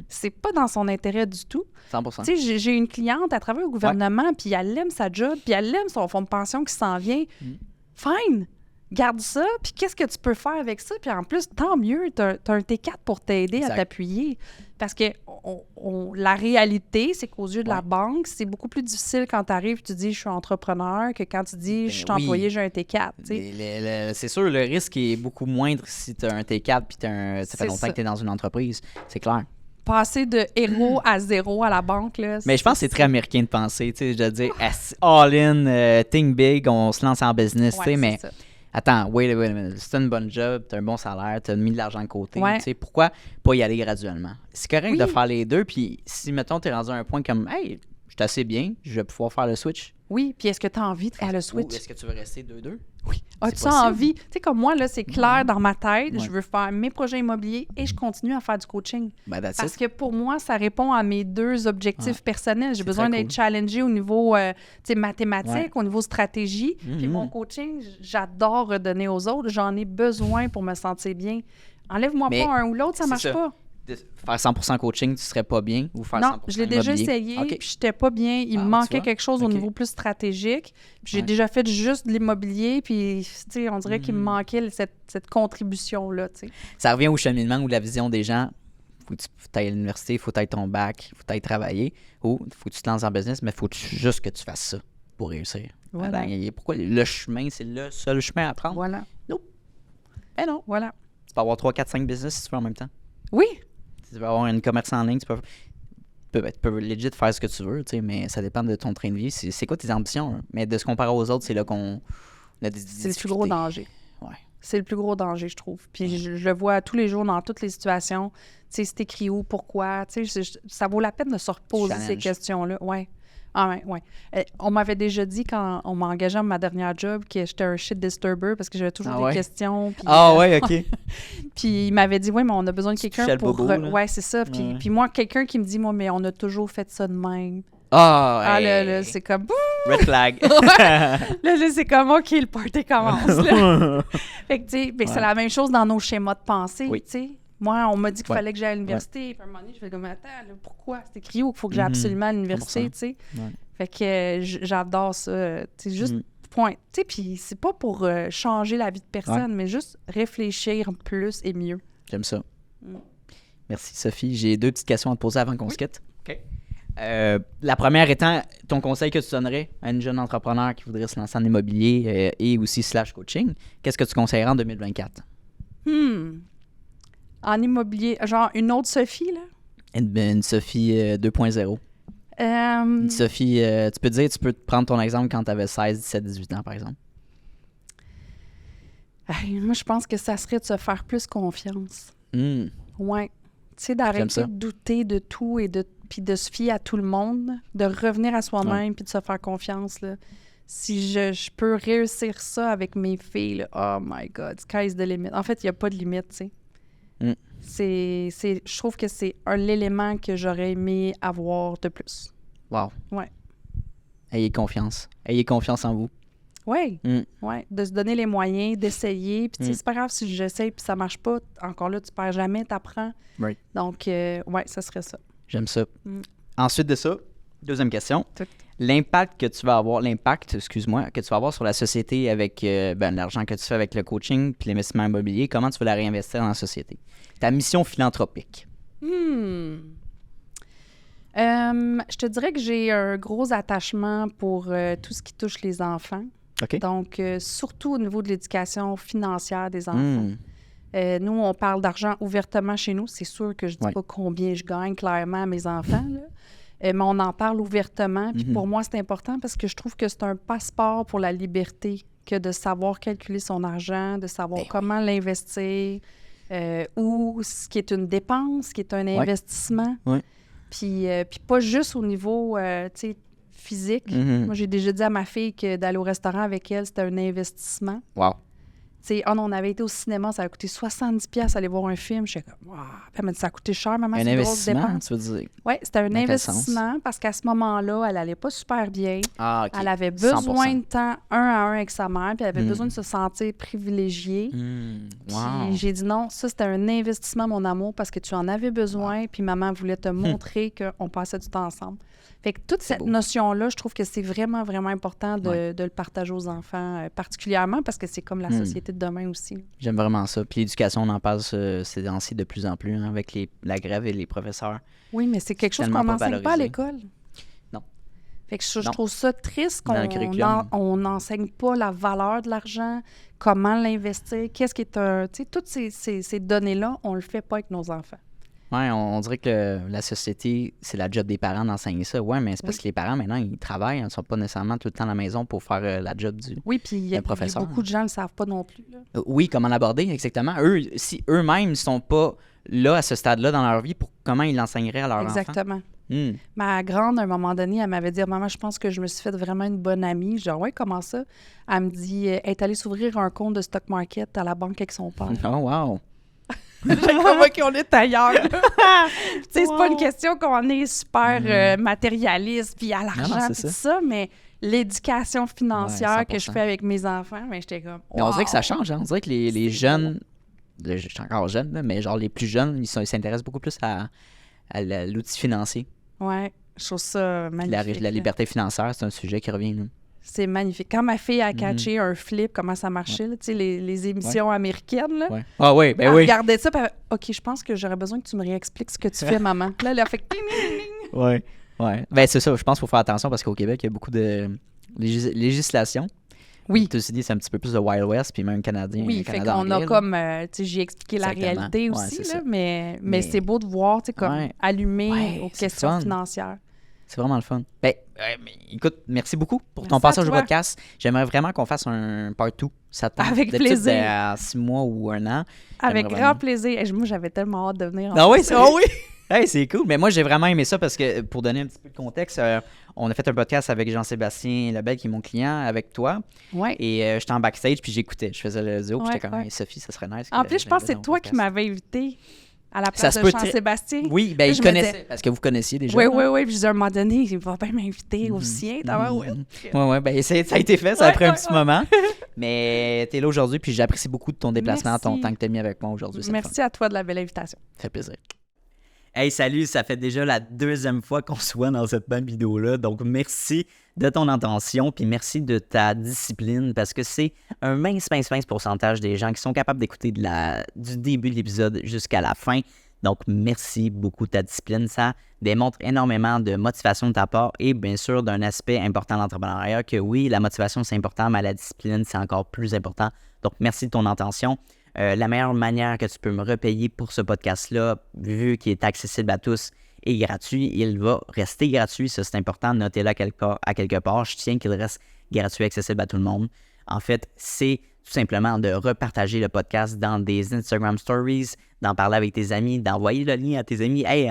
C'est pas dans son intérêt du tout. 100%. Tu sais, j'ai une cliente, elle travaille au gouvernement, puis elle aime sa job, puis elle aime son fonds de pension qui s'en vient. Fine! Garde ça, puis qu'est-ce que tu peux faire avec ça? Puis en plus, tant mieux, t'as un T4 pour t'aider Exact. à t'appuyer. Parce que la réalité, c'est qu'aux yeux de la banque, c'est beaucoup plus difficile quand tu arrives et tu dis « je suis entrepreneur » que quand tu dis « je suis oui. employé, j'ai un T4 ». tu sais. C'est sûr, le risque est beaucoup moindre si tu as un T4 puis ça C'est fait longtemps ça. que tu es dans une entreprise. C'est clair. Passer de héros à zéro à la banque, là. Mais je pense que c'est très américain de penser. Tu sais, je veux dire, all in, think big, on se lance en business. Ouais, tu sais, mais c'est ça. attends, wait a minute. Si tu as une bonne job, tu as un bon salaire, tu as mis de l'argent de côté, Ouais. tu sais, pourquoi pas y aller graduellement? C'est correct Oui. de faire les deux, puis si, mettons, tu es rendu à un point comme, hey, je suis assez bien, je vais pouvoir faire le switch. Oui, puis est-ce que tu as envie de faire le Ou switch? est-ce que tu veux rester 2-2? As-tu c'est possible. envie? Tu sais, comme moi, là, c'est clair dans ma tête, Ouais. je veux faire mes projets immobiliers et je continue à faire du coaching. Ben, that's Parce it. que pour moi, ça répond à mes deux objectifs personnels. J'ai C'est besoin très d'être cool. challengée au niveau tu sais, mathématique, Ouais. au niveau stratégie. Puis mon coaching, j'adore redonner aux autres. J'en ai besoin pour me sentir bien. Enlève-moi Mais pas un ou l'autre, ça c'est marche ça. pas. De faire 100% coaching, tu serais pas bien? Ou faire Non, 100% je l'ai déjà immobilier? essayé, OK. puis j'étais pas bien. Il Ah, me tu manquait vois? quelque chose au OK. niveau plus stratégique. Puis j'ai Ouais. déjà fait juste de l'immobilier, puis tu sais, on dirait qu'il me manquait cette contribution-là, tu sais. Ça revient au cheminement ou la vision des gens. Faut que tu ailles à l'université, faut que tu ailles ton bac, faut que tu ailles travailler. Ou faut que tu te lances en business, mais faut juste que tu fasses ça pour réussir. Voilà. Pourquoi le chemin, c'est le seul chemin à prendre? Voilà. Ben non. Voilà. Tu peux avoir 3, 4, 5 business si tu veux en même temps. Oui, Si tu veux avoir une commerce en ligne, tu peux legit faire ce que tu veux, tu sais, mais ça dépend de ton train de vie. C'est quoi tes ambitions? Hein? Mais de se comparer aux autres, c'est là qu'on a des c'est le plus gros danger. Ouais. C'est le plus gros danger, je trouve. Puis je le vois tous les jours dans toutes les situations. Tu sais, c'est écrit où, pourquoi. Tu sais, ça vaut la peine de se reposer ces Challenge. questions-là. Ouais. Ah ouais, ouais. On m'avait déjà dit quand on m'a engagé à ma dernière job que j'étais un shit disturber parce que j'avais toujours Ah des ouais? questions. Puis, Ah ouais, OK. puis il m'avait dit, oui, mais on a besoin de quelqu'un touchais le pour... bobo, là. ouais, c'est ça. Puis, Ouais. puis moi, quelqu'un qui me dit, moi, mais on a toujours fait ça de même. Ah, Ah, hey. là, c'est comme... Red flag. Là, c'est comme, OK, le party commence, là. Fait que, tu sais, ben, c'est Ouais. la même chose dans nos schémas de pensée, Oui. tu sais. Moi, on m'a dit qu'il Ouais. fallait que j'aille à l'université. Puis à un moment donné, je fais comme, attends, là, pourquoi? C'est écrit où qu'il faut que j'aille absolument à l'université, 100%. tu sais. Ouais. Fait que j'adore ça. Tu sais, juste point. Tu sais, puis c'est pas pour changer la vie de personne, mais juste réfléchir plus et mieux. J'aime ça. Mm. Merci, Sophie. J'ai 2 petites questions à te poser avant qu'on se quitte. OK. La première étant ton conseil que tu donnerais à une jeune entrepreneur qui voudrait se lancer en immobilier et aussi / coaching. Qu'est-ce que tu conseillerais en 2024? En immobilier, genre une autre Sophie, là? Une Sophie 2.0. Une Sophie, tu peux te prendre ton exemple quand tu avais 16, 17, 18 ans, par exemple. Moi, je pense que ça serait de se faire plus confiance. Ouais. Tu sais, d'arrêter ça. de douter de tout puis de se fier à tout le monde, de revenir à soi-même puis de se faire confiance, là. Si je peux réussir ça avec mes filles, là, oh my God, sky's the limit. En fait, il n'y a pas de limite, tu sais. Mm. Je trouve que c'est l'élément que j'aurais aimé avoir de plus. Wow. Ouais. Ayez confiance. Ayez confiance en vous. Oui, Mm. ouais. De se donner les moyens, d'essayer. Puis, tu sais, c'est pas grave si j'essaye puis ça marche pas. Encore là, tu perds jamais, t'apprends. Right. Donc, ouais, ça serait ça. J'aime ça. Mm. Ensuite de ça, deuxième question. Tout. L'impact, que tu vas avoir sur la société avec l'argent que tu fais avec le coaching puis l'investissement immobilier, comment tu veux la réinvestir dans la société? Ta mission philanthropique. Je te dirais que j'ai un gros attachement pour tout ce qui touche les enfants. OK. Donc, surtout au niveau de l'éducation financière des enfants. Mm. Nous, on parle d'argent ouvertement chez nous. C'est sûr que je ne dis Ouais. pas combien je gagne clairement à mes enfants, là. Mais on en parle ouvertement. Puis pour moi, c'est important parce que je trouve que c'est un passeport pour la liberté que de savoir calculer son argent, de savoir comment l'investir, ou ce qui est une dépense, ce qui est un investissement. Ouais. Puis pas juste au niveau, tu sais, physique. Mhm. Moi, j'ai déjà dit à ma fille que d'aller au restaurant avec elle, c'était un investissement. Wow. sais, on avait été au cinéma, ça a coûté 70$ aller voir un film. Je suis comme, wow. Puis elle m'a dit, ça a coûté cher, maman, Un c'est une grosse investissement, dépense. tu veux dire? Oui, c'était un Dans quel investissement parce qu'à ce moment-là, elle allait pas super bien. Ah, OK. Elle avait besoin 100%. de temps un à un avec sa mère, puis elle avait besoin de se sentir privilégiée. Puis Wow. j'ai dit non, ça c'était un investissement, mon amour, parce que tu en avais besoin, puis maman voulait te montrer qu'on passait du temps ensemble. Fait que toute cette beau. notion-là, je trouve que c'est vraiment, vraiment important de le partager aux enfants, particulièrement parce que c'est comme la société de demain aussi. J'aime vraiment ça. Puis l'éducation, on en parle ces temps-ci de plus en plus, hein, avec la grève et les professeurs. Oui, mais c'est quelque chose tellement qu'on pas n'enseigne pas à valorisé. l'école. Non. Fait que je Non. trouve ça triste Dans le curriculum. on n'enseigne pas la valeur de l'argent, comment l'investir, qu'est-ce qui est un... Tu sais, toutes ces données-là, on le fait pas avec nos enfants. Ouais, on dirait que la société, c'est la job des parents d'enseigner ça. Ouais, mais c'est parce que les parents, maintenant, ils travaillent. Ils ne sont pas nécessairement tout le temps à la maison pour faire la job du... Oui, puis il y a professeur. beaucoup de gens ne le savent pas non plus. Là. Oui, comment l'aborder, exactement. Eux, si eux-mêmes ne sont pas là, à ce stade-là dans leur vie, comment ils l'enseigneraient à leurs enfants? Exactement. Hmm. Ma grande, à un moment donné, elle m'avait dit « Maman, je pense que je me suis fait vraiment une bonne amie. » Je dis « Ouais, comment ça? » Elle me dit « Elle est allée s'ouvrir un compte de stock market à la banque avec son père. » Oh, wow. J'ai comme OK, on est ailleurs. Tu sais, c'est pas une question qu'on est super matérialiste puis à l'argent non, puis c'est tout ça, mais l'éducation financière Ouais, que je 100%. fais avec mes enfants, mais j'étais comme Mais on dirait que ça wow. change, hein. On dirait que les jeunes, je suis encore jeune, là, mais genre les plus jeunes, ils s'intéressent beaucoup plus à l'outil financier. Ouais, je trouve ça Puis magnifique. la liberté financière, c'est un sujet qui revient, nous. C'est magnifique. Quand ma fille a catché un flip, comment ça marchait, là, tu sais, les émissions américaines, là, Ouais. Ah oui, ben elle oui. regardait ça, puis elle, OK, je pense que j'aurais besoin que tu me réexpliques ce que tu fais, maman. Puis là, elle a fait ding, ding, ding. Ouais. Ouais. Ben c'est ça, je pense qu'il faut faire attention parce qu'au Québec, il y a beaucoup de législation. Oui. Ceci dit, c'est un petit peu plus de Wild West, puis même canadien. Oui, fait Canada qu'on anglais, a là. comme, tu sais, j'ai expliqué la Exactement. réalité Ouais, aussi, c'est là, ça. mais c'est beau de voir, tu sais, comme Ouais. allumer Ouais, aux c'est questions fun. financières. C'est vraiment le fun. Ben, mais écoute, merci beaucoup pour ton Merci à passage au toi. podcast. J'aimerais vraiment qu'on fasse un part 2. Ça te tente? Avec D'habitude, plaisir. À 6 mois ou 1 an. Avec J'aimerais grand vraiment. plaisir. Et moi, j'avais tellement hâte de venir. Ah oui, c'est oui. Hey, c'est cool. Mais moi, j'ai vraiment aimé ça parce que, pour donner un petit peu de contexte, on a fait un podcast avec Jean-Sébastien Lebel, qui est mon client, avec toi. Ouais. Et j'étais en backstage, puis j'écoutais. Je faisais le duo, puis Ouais, j'étais comme, ouais. hey, Sophie, ça serait nice. En que plus, je pense que l'invite c'est dans toi mon qui podcast. m'avais invité à la Ça place se de peut Jean-Sébastien. Oui, ben Là, il je me connaissait, disais- parce que vous connaissiez déjà. Oui, là. oui, oui. Puis je disais, à un moment donné, il va bien m'inviter au sien. Ouais, ouais, ben ça a été fait, ça a Ouais, pris un ouais, petit ouais. moment. Mais t'es là aujourd'hui, puis j'apprécie beaucoup de ton déplacement, ton Merci. temps que t'as mis avec moi aujourd'hui. c'est le fun. Merci à toi de la belle invitation. Ça fait plaisir. Hey, salut, ça fait déjà la deuxième fois qu'on se voit dans cette même vidéo-là. Donc, merci de ton attention, puis merci de ta discipline, parce que c'est un mince pourcentage des gens qui sont capables d'écouter du début de l'épisode jusqu'à la fin. Donc, merci beaucoup de ta discipline. Ça démontre énormément de motivation de ta part et bien sûr d'un aspect important de l'entrepreneuriat que oui, la motivation, c'est important, mais la discipline, c'est encore plus important. Donc, merci de ton attention. La meilleure manière que tu peux me repayer pour ce podcast-là, vu qu'il est accessible à tous et gratuit, il va rester gratuit. Ça, c'est important. Notez-le à quelque part. Je tiens qu'il reste gratuit et accessible à tout le monde. En fait, c'est tout simplement de repartager le podcast dans des Instagram Stories, d'en parler avec tes amis, d'envoyer le lien à tes amis. Hey,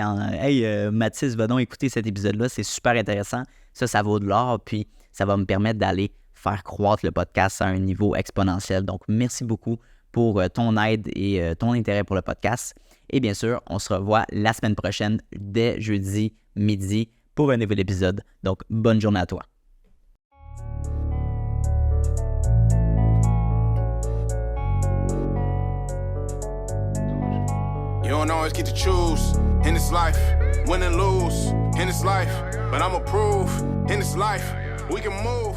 Mathis, va donc écouter cet épisode-là. C'est super intéressant. Ça vaut de l'or. Puis, ça va me permettre d'aller faire croître le podcast à un niveau exponentiel. Donc, merci beaucoup pour ton aide et ton intérêt pour le podcast. Et bien sûr, on se revoit la semaine prochaine dès jeudi midi pour un nouvel épisode. Donc, bonne journée à toi. You don't always get to choose in this life, win and lose in this life. But I'ma prove in this life we can move.